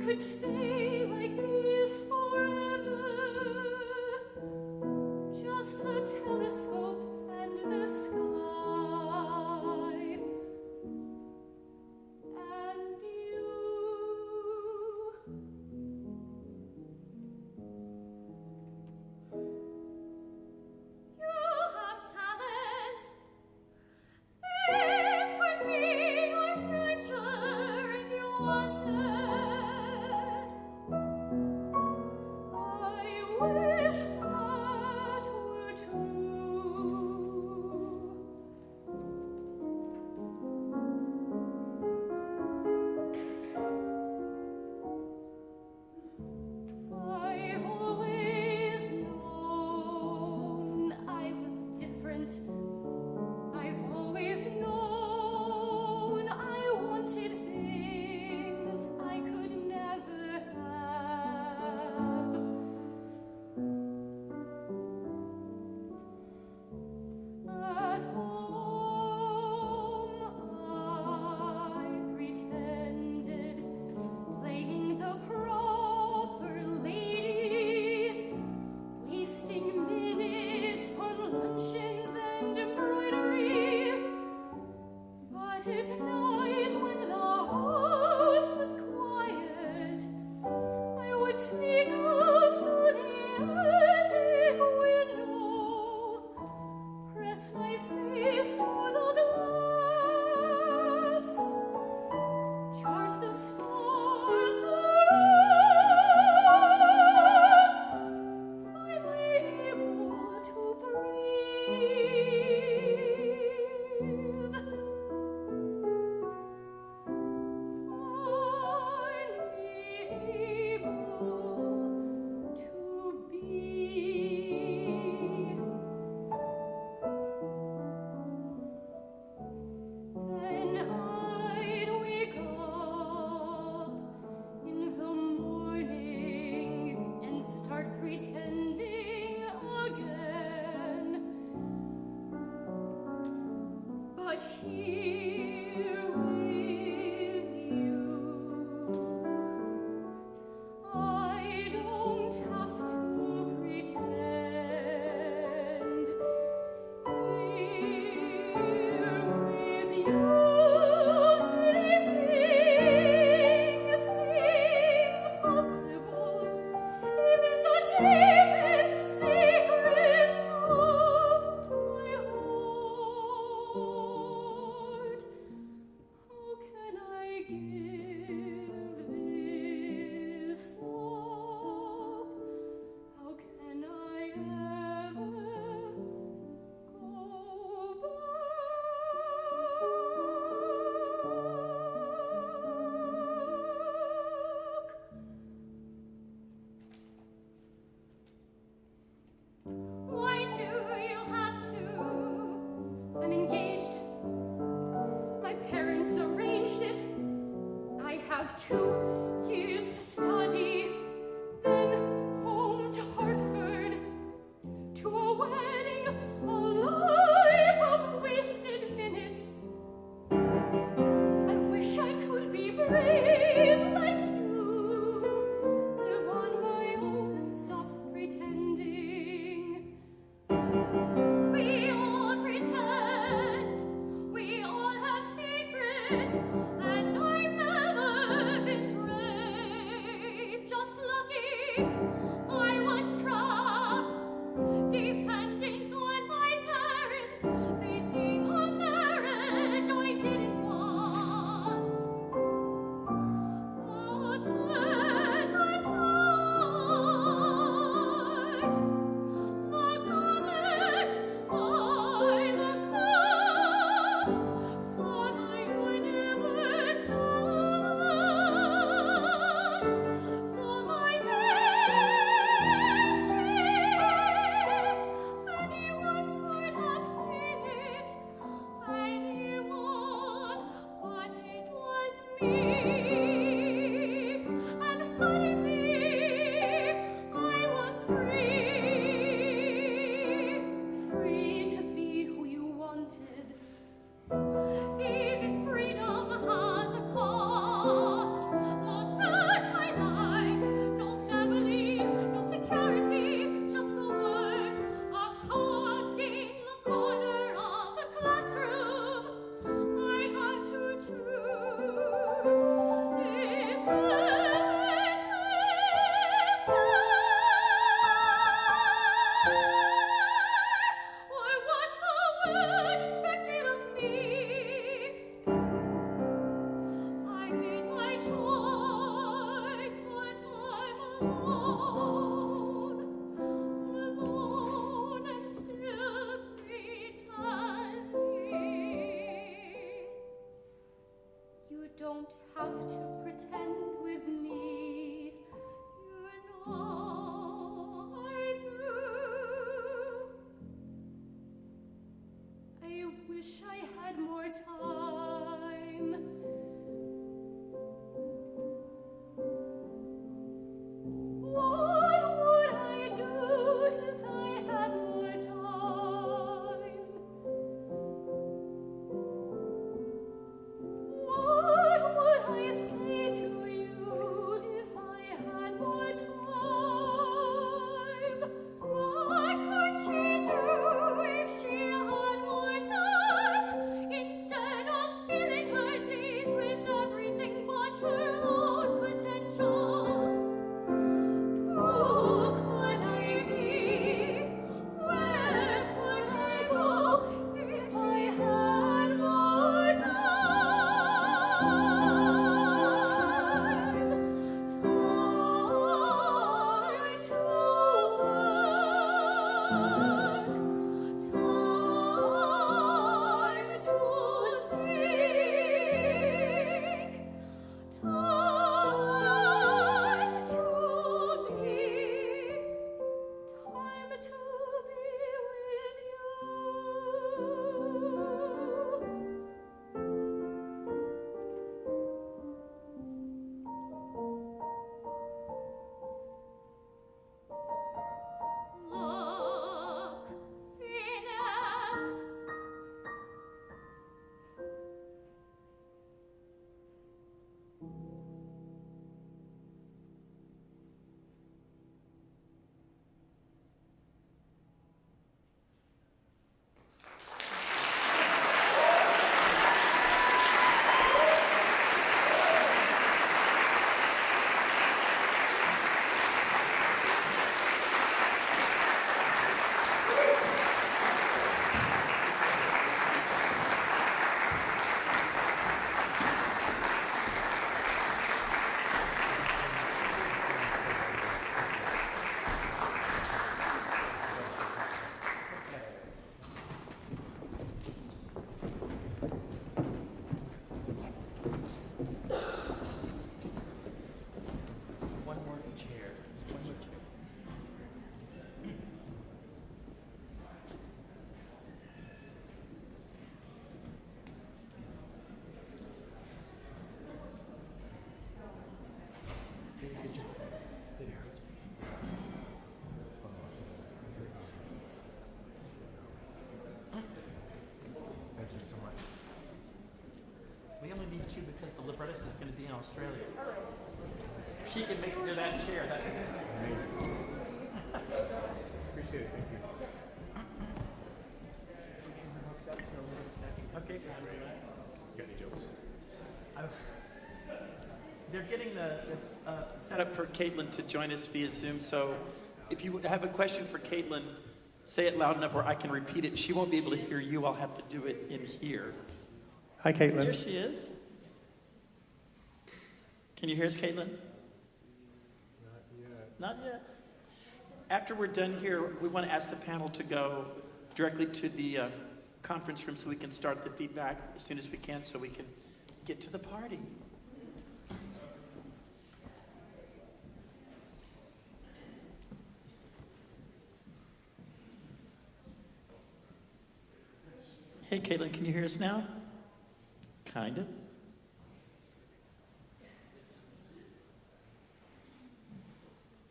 could stay like this forever. Just a telescope and the sky. And you. You have talent. This could be your future if you wanted. I wish that were true. I've always known I was different. I've always known I wanted things I could never have. At home, I pretended, playing the proper lady, wasting minutes on luncheons and embroidery. But at night, when the house was quiet, I would sneak up to the attic window, press my face to the glass, chart the stars for us, finally able to breathe. Finally able to be. Then I'd wake up in the morning and start pretending again. But here with you, I don't have to pretend. Here with you, anything seems possible, even the deepest secrets of my heart. How can I give this up? How can I ever go back? Why do you have to? I'm engaged. My parents arranged it. I have 2 years to study, then home to Hartford, to a wedding, a life of wasted minutes. I wish I could be brave like you, live on my own, stop pretending. We all pretend, we all have secrets, and I've never been brave, just lucky. I was trapped, dependent on my parents, facing a marriage I didn't want. But when the tide, the comet, I looked up, saw the universe time. What would I do if I had more time? What would I say to you if I had more time? What could she do if she had more time? Instead of filling her days with everything but her own potential. Who could I be? Where could I go if I had more time? Time to work, time to think. Time to be, time to be with you. Look, Venus. One more chair. One more chair. Thank you so much. We only need two because the librettist is going to be in Australia. She can make it to that chair. That Amazing. Appreciate it. Thank you. Okay. Got any jokes? They're getting the set up for Caitlin to join us via Zoom. So if you have a question for Caitlin, say it loud enough where I can repeat it. She won't be able to hear you. I'll have to do it in here. Hi, Caitlin. Here she is. Can you hear us, Caitlin? Not yet. After we're done here, we want to ask the panel to go directly to the conference room so we can start the feedback as soon as we can so we can get to the party. Hey, Caitlin, can you hear us now? Kind of.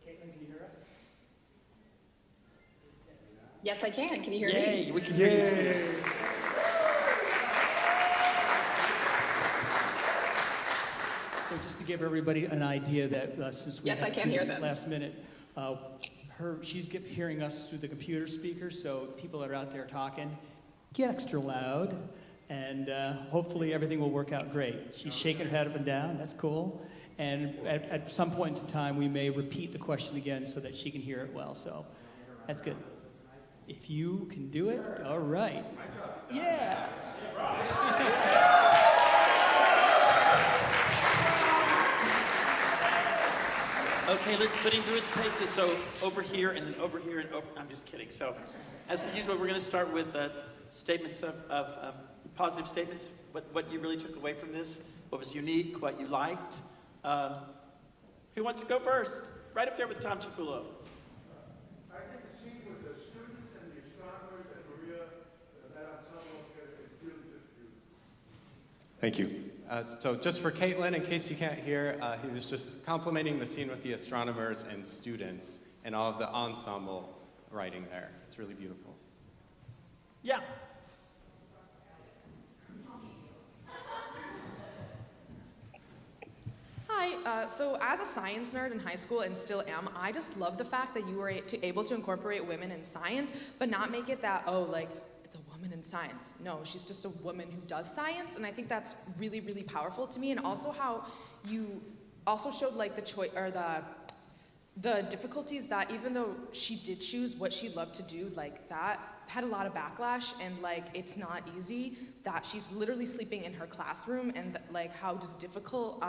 Caitlin, can you hear us? Yes, I can. Can you hear Yay, me? we can hear you too. So just to give everybody an idea that since we Yes, I had can to do hear this them. last minute, she's hearing us through the computer speakers, so people that are out there talking, get extra loud, and hopefully everything will work out great. She's shaking her head up and down, that's cool. And at some points in time, we may repeat the question again so that she can hear it well, so that's good. If you can do it, all right. Yeah. Okay, let's put into its paces. So over here and then over here and over. I'm just kidding. So as usual, we're going to start with statements of positive statements, what you really took away from this, what was unique, what you liked. Who wants to go first? Right up there with Tom Cipulo. I think the scene with the students and the astronomers and Maria, that ensemble together is really just beautiful. Thank you. So just for Caitlin, in case you can't hear, he was just complimenting the scene with the astronomers and students and all of the ensemble writing there. It's really beautiful. Yeah. Hi, so as a science nerd in high school and still am, I just love the fact that you were able to incorporate women in science, but not make it that, oh, like, it's a woman in science. No, she's just a woman who does science, and I think that's really, really powerful to me, and also how you also showed, like, the choice, or the difficulties that even though she did choose what she loved to do, like, that had a lot of backlash, and, like, it's not easy, that she's literally sleeping in her classroom, and, like, how just difficult,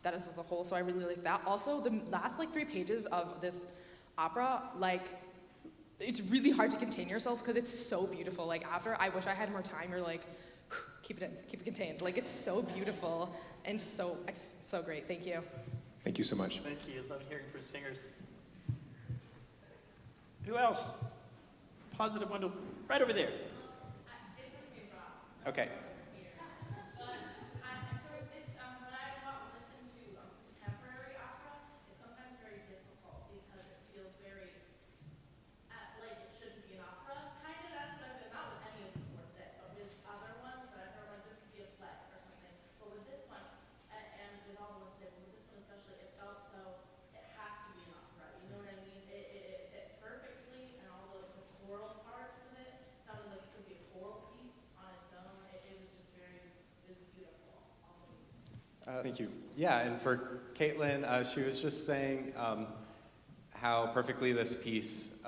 that is as a whole, so I really like that. Also, the last, like, 3 pages of this opera, like, it's really hard to contain yourself because it's so beautiful. Like, after I wish I had more time, you're like, keep it contained. Like, it's so beautiful and just it's so great. Thank you. Thank you so much. Thank you. Love hearing from singers. Who else? Positive one right over there. Okay. Thank you. Yeah, and for Caitlin, she was just saying how perfectly this piece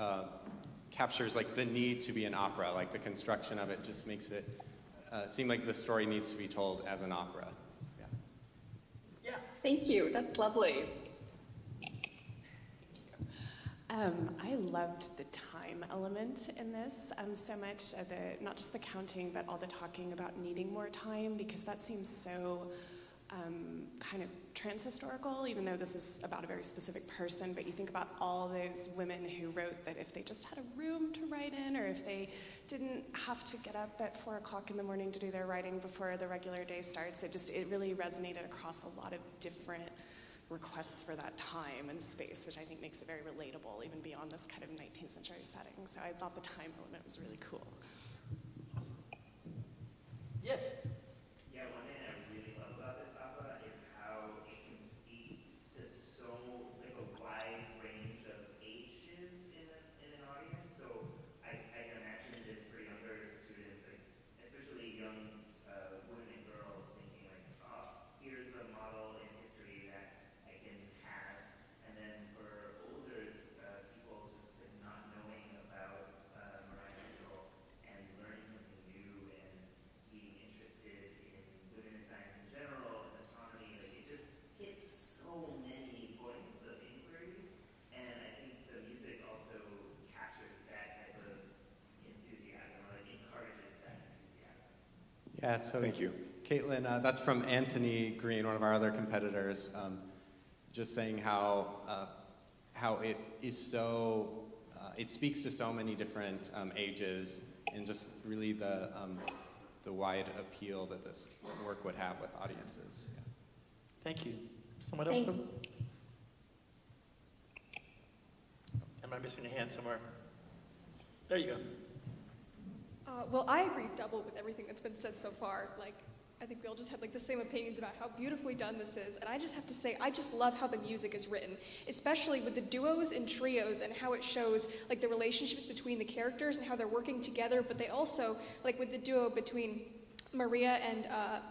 captures like the need to be an opera. Like the construction of it just makes it seem like the story needs to be told as an opera. Yeah. Thank you. That's lovely. I loved the time element in this so much, not just the counting, but all the talking about needing more time, because that seems so kind of trans-historical, even though this is about a very specific person, but you think about all those women who wrote that if they just had a room to write in, or if they didn't have to get up at 4 o'clock in the morning to do their writing before the regular day starts, it really resonated across a lot of different requests for that time and space, which I think makes it very relatable, even beyond this kind of 19th century setting. So I thought the time element was really cool. Awesome. Yes? Yeah, one thing I really love about this opera is how it can speak to so, like, a wide range of ages in an audience. So I can imagine this for younger students, like, especially young women and girls thinking like, oh, here's a model in history that I can have. And then for older people, just like not knowing about Mariah Mitchell and learning something new and being interested in women in science in general and astronomy, like it just hits so many points of inquiry. And I think the music also captures that type of enthusiasm, or like encourages that enthusiasm. Yeah, so Thank you. Caitlin, that's from Anthony Green, one of our other competitors, just saying how it is so, it speaks to so many different ages, and just really the wide appeal that this work would have with audiences. Yeah. Thank you. Someone else? Am I missing a hand somewhere? There you go. Well, I agree double with everything that's been said so far. Like, I think we all just had like the same opinions about how beautifully done this is. And I just have to say, I just love how the music is written, especially with the duos and trios and how it shows like the relationships between the characters and how they're working together. But they also, like with the duo between Maria and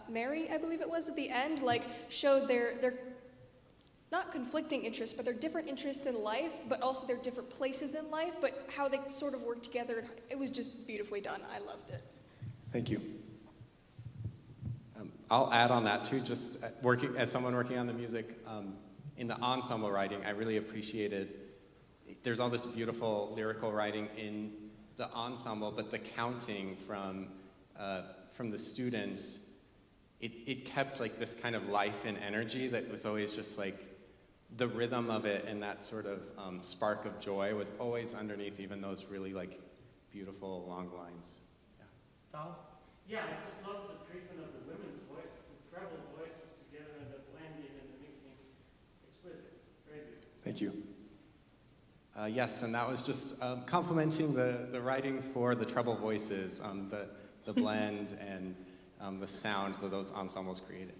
Mary, I believe it was at the end, like showed their not conflicting interests, but their different interests in life, but also their different places in life, but how they sort of work together. It was just beautifully done. I loved it. Thank you. I'll add on that too, just as someone working on the music, in the ensemble writing, I really appreciated, there's all this beautiful lyrical writing in the ensemble, but the counting from the students, it kept like this kind of life and energy that was always just like, the rhythm of it and that sort of spark of joy was always underneath even those really like beautiful long lines. Donald? Yeah, I just love the treatment of the women's voices. Thank you. Yes, and that was just complimenting the writing for the treble voices, the blend and the sound that those ensembles created.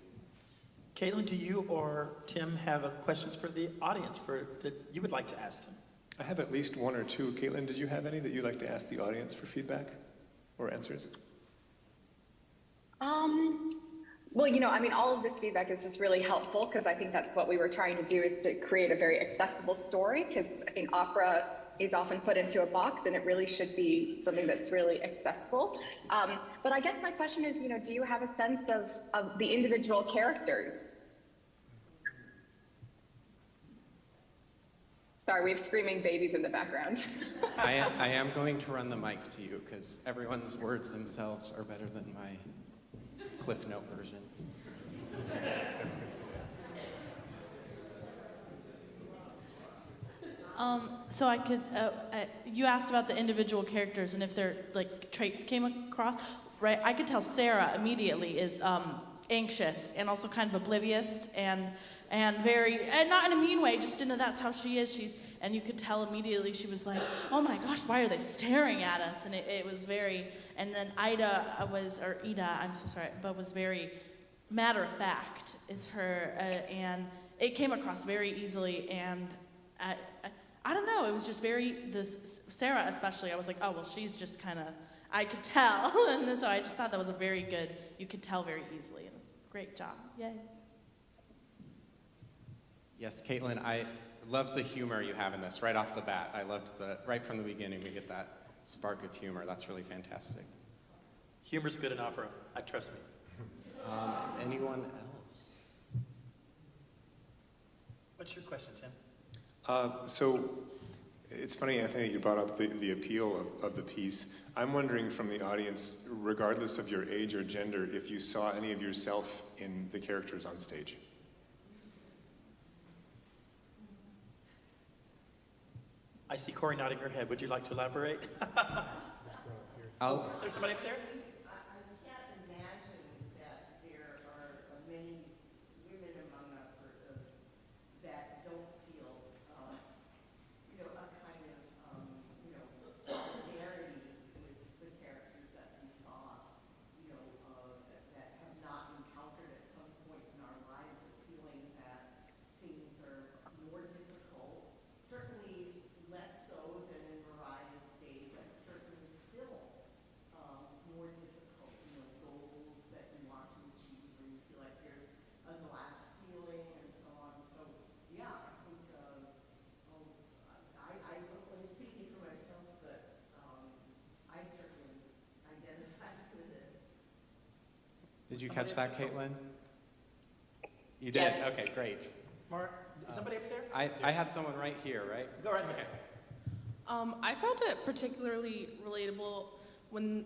Caitlin, do you or Tim have questions for the audience that you would like to ask them? I have at least one or two. Caitlin, did you have any that you'd like to ask the audience for feedback or answers? Well, all of this feedback is just really helpful because I think that's what we were trying to do, is to create a very accessible story, because I think opera is often put into a box and it really should be something that's really accessible. But I guess my question is, do you have a sense of the individual characters? Sorry, we have screaming babies in the background. I am going to run the mic to you because everyone's words themselves are better than my Cliff Note versions. So I could, you asked about the individual characters and if their traits came across, right? I could tell Sarah immediately is anxious and also kind of oblivious and very, and not in a mean way, just that's how she is. And you could tell immediately she was like, oh my gosh, why are they staring at us? And it was very, and then Ida, I'm so sorry, but was very matter of fact is her, and it came across very easily, and I don't know, it was just Sarah especially, I was like, oh, well, she's just kind of, I could tell, and so I just thought that was a very good, you could tell very easily, and it was a great job, yay. Yes, Caitlin, I love the humor you have in this right off the bat. I loved right from the beginning, we get that spark of humor. That's really fantastic. Humor's good in opera, trust me. Anyone else? What's your question, Tim? So it's funny, Anthony, you brought up the appeal of the piece. I'm wondering from the audience, regardless of your age or gender, if you saw any of yourself in the characters on stage. I see Corey nodding her head. Would you like to elaborate? Is there somebody up there? I can't imagine that there are many women among us that don't feel, a kind of, solidarity with the characters that we saw, that have not encountered at some point in our lives a feeling that things are more difficult, certainly less so than in Mariah's day, but certainly still more difficult, goals that you want to achieve when you feel like there's a glass ceiling and so on. So yeah, I think I'm only speaking for myself, but I certainly identified with it. Did you catch that, Caitlin? You did? Yes. Okay, great. Mark, is somebody up there? I had someone right here, right? Go right ahead. I found it particularly relatable when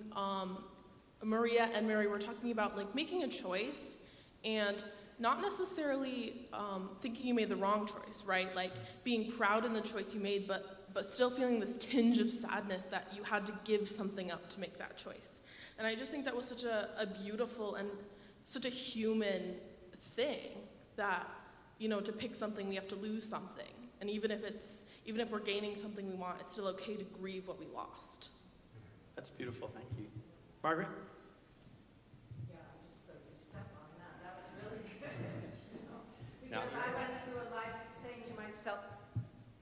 Maria and Mary were talking about making a choice and not necessarily thinking you made the wrong choice, right? Like being proud in the choice you made, but still feeling this tinge of sadness that you had to give something up to make that choice. And I just think that was such a beautiful and such a human thing that, to pick something, we have to lose something. And even if we're gaining something we want, it's still okay to grieve what we lost. That's beautiful, thank you. Margaret? Yeah, just to step on that. That was really good. Because I went through a life saying to myself,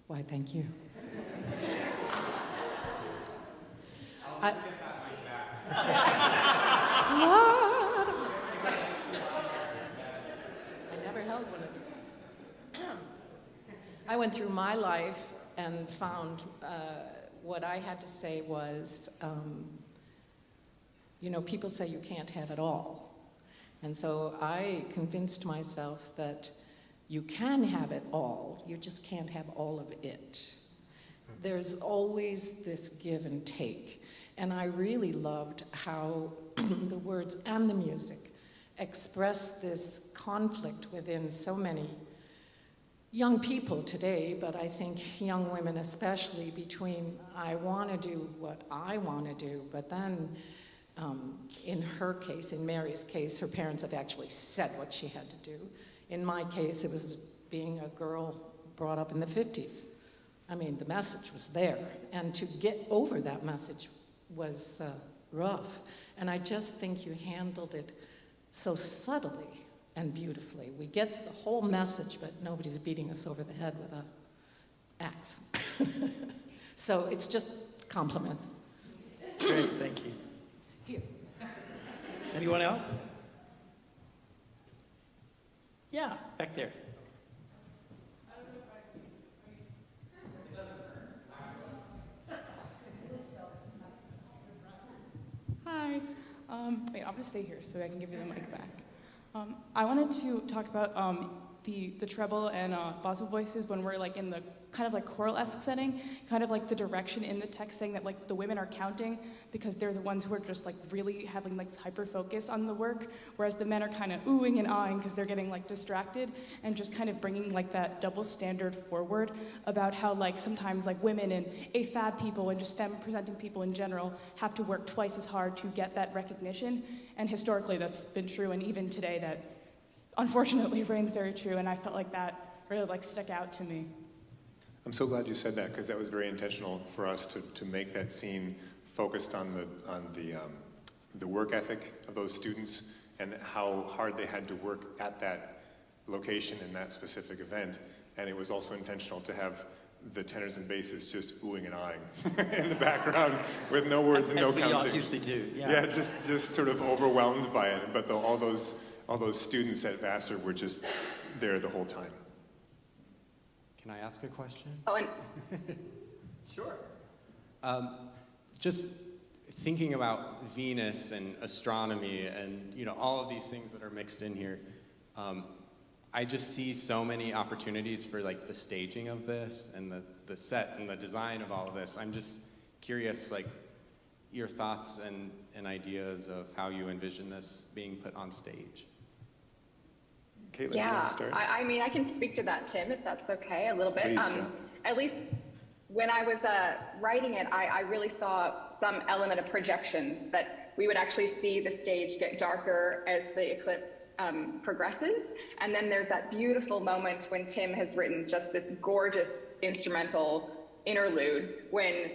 why, thank you. I'll get that mic back. I never held one of these. I went through my life and found what I had to say was, people say you can't have it all. And so I convinced myself that you can have it all, you just can't have all of it. There's always this give and take. And I really loved how the words and the music express this conflict within so many young people today, but I think young women especially, between I want to do what I want to do, but then in her case, in Mary's case, her parents have actually said what she had to do. In my case, it was being a girl brought up in the 50s. I mean, the message was there, and to get over that message was rough. And I just think you handled it so subtly and beautifully. We get the whole message, but nobody's beating us over the head with an axe. So it's just compliments. Great, thank you. Here. Anyone else? Yeah, back there. Hi. Wait, I'm gonna stay here so I can give you the mic back. I wanted to talk about the treble and basso voices when we're like in the kind of like choral-esque setting, kind of like the direction in the text saying that like the women are counting because they're the ones who are just like really having like hyper focus on the work, whereas the men are kind of oohing and ahhing because they're getting like distracted, and just kind of bringing like that double standard forward about how like sometimes like women and AFAB people and just femme presenting people in general have to work twice as hard to get that recognition, and historically that's been true, and even today that unfortunately reigns very true, and I felt like that really like stuck out to me. I'm so glad you said that, because that was very intentional for us to make that scene focused on the work ethic of those students and how hard they had to work at that location in that specific event. And it was also intentional to have the tenors and basses just oohing and ahhing in the background with no words and no counting. As we usually do, yeah. Yeah, just sort of overwhelmed by it. But all those students at Vassar were just there the whole time. Can I ask a question? Oh, and sure. Just thinking about Venus and astronomy and all of these things that are mixed in here, I just see so many opportunities for like the staging of this and the set and the design of all of this. I'm just curious, like your thoughts and ideas of how you envision this being put on stage. Caitlin, do you want to start? I mean, I can speak to that, Tim, if that's okay, a little bit. Please, yeah. At least when I was writing it, I really saw some element of projections, that we would actually see the stage get darker as the eclipse progresses. And then there's that beautiful moment when Tim has written just this gorgeous instrumental interlude when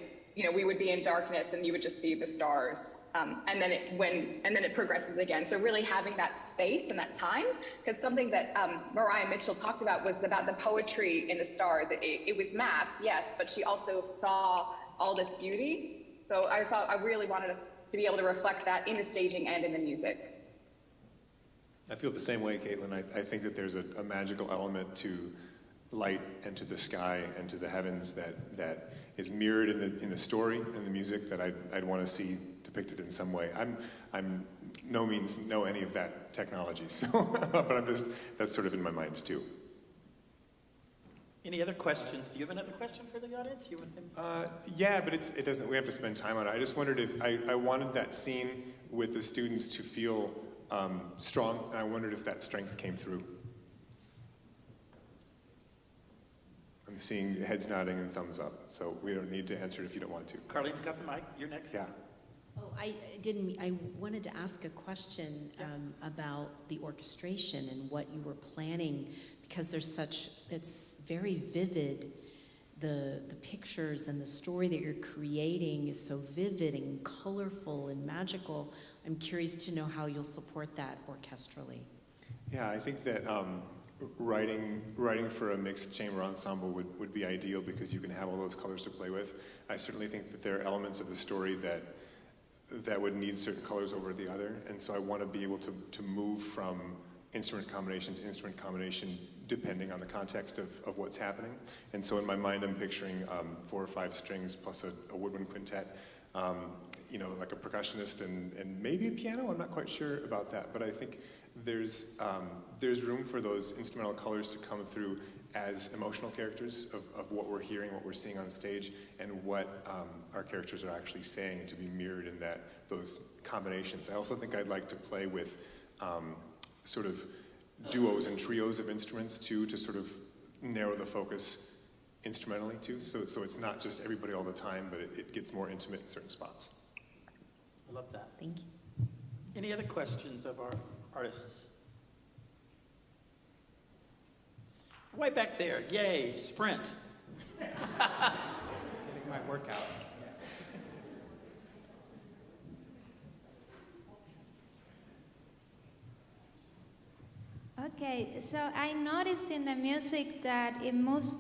we would be in darkness and you would just see the stars, and then it progresses again. So really having that space and that time, because something that Mariah Mitchell talked about was about the poetry in the stars. It was math, yes, but she also saw all this beauty. So I thought I really wanted us to be able to reflect that in the staging and in the music. I feel the same way, Caitlin. I think that there's a magical element to light and to the sky and to the heavens that is mirrored in the story and the music that I'd want to see depicted in some way. I'm no means know any of that technology, so but that's sort of in my mind too. Any other questions? Do you have another question for the audience? You want them? Yeah, but it doesn't. We have to spend time on it. I just wondered if I wanted that scene with the students to feel strong, and I wondered if that strength came through. I'm seeing heads nodding and thumbs up, so we don't need to answer it if you don't want to. Carlene's got the mic. You're next. Yeah. Oh, I wanted to ask a question about the orchestration and what you were planning, because it's very vivid. The pictures and the story that you're creating is so vivid and colorful and magical. I'm curious to know how you'll support that orchestrally. Yeah, I think that writing for a mixed chamber ensemble would be ideal, because you can have all those colors to play with. I certainly think that there are elements of the story that would need certain colors over the other, and so I want to be able to move from instrument combination to instrument combination depending on the context of what's happening. And so in my mind I'm picturing 4 or 5 strings plus a woodwind quintet, like a percussionist and maybe a piano. I'm not quite sure about that, but I think there's room for those instrumental colors to come through as emotional characters of what we're hearing, what we're seeing on stage, and what our characters are actually saying, and to be mirrored in those combinations. I also think I'd like to play with sort of duos and trios of instruments too, to sort of narrow the focus instrumentally too. So it's not just everybody all the time, but it gets more intimate in certain spots. I love that. Thank you. Any other questions of our artists? Way back there. Yay, sprint. Getting my workout. Okay, so I noticed in the music that it moves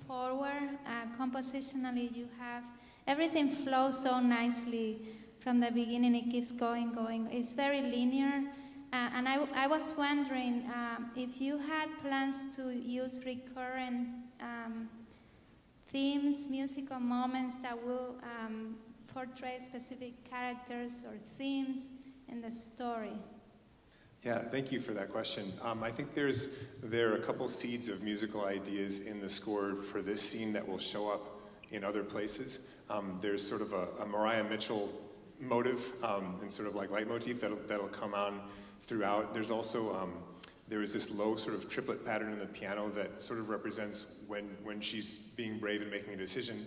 forward. Compositionally, you have everything flows so nicely from the beginning. It keeps going. It's very linear. And I was wondering if you had plans to use recurrent themes, musical moments that will portray specific characters or themes in the story. Yeah, thank you for that question. I think there are a couple seeds of musical ideas in the score for this scene that will show up in other places. There's sort of a Mariah Mitchell motive and sort of like leitmotif that'll come on throughout. There's also there is this low sort of triplet pattern in the piano that sort of represents when she's being brave and making a decision.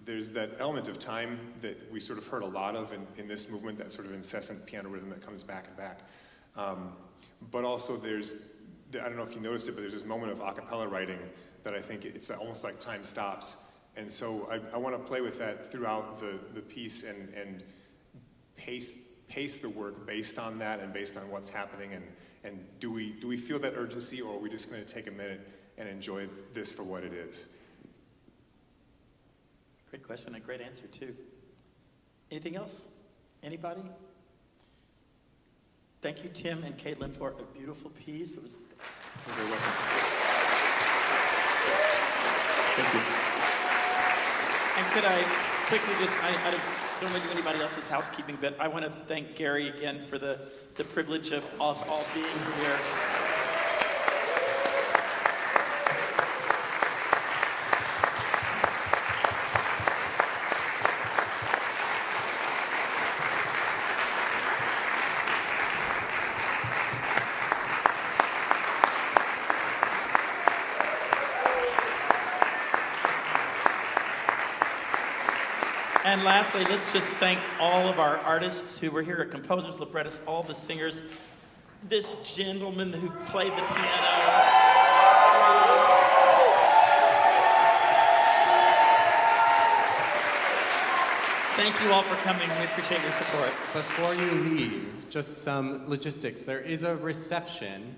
There's that element of time that we sort of heard a lot of in this movement, that sort of incessant piano rhythm that comes back and back. But also I don't know if you noticed it, but there's this moment of a cappella writing that I think it's almost like time stops. And so I want to play with that throughout the piece and pace the work based on that and based on what's happening. And do we feel that urgency, or are we just going to take a minute and enjoy this for what it is? Great question, a great answer too. Anything else? Anybody? Thank you, Tim and Caitlin, for a beautiful piece. It was. You're very welcome. Thank you. And could I quickly I don't want to do anybody else's housekeeping, but I want to thank Gary again for the privilege of us all being here. And lastly, let's just thank all of our artists who were here, composers, librettists, all the singers, this gentleman who played the piano. Thank you all for coming. We appreciate your support. Before you leave, just some logistics. There is a reception,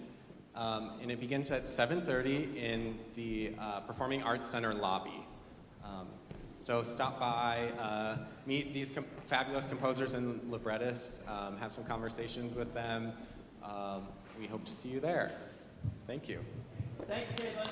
and it begins at 7:30 in the Performing Arts Center lobby. So stop by, meet these fabulous composers and librettists, have some conversations with them. We hope to see you there. Thank you. Thanks, Caitlin.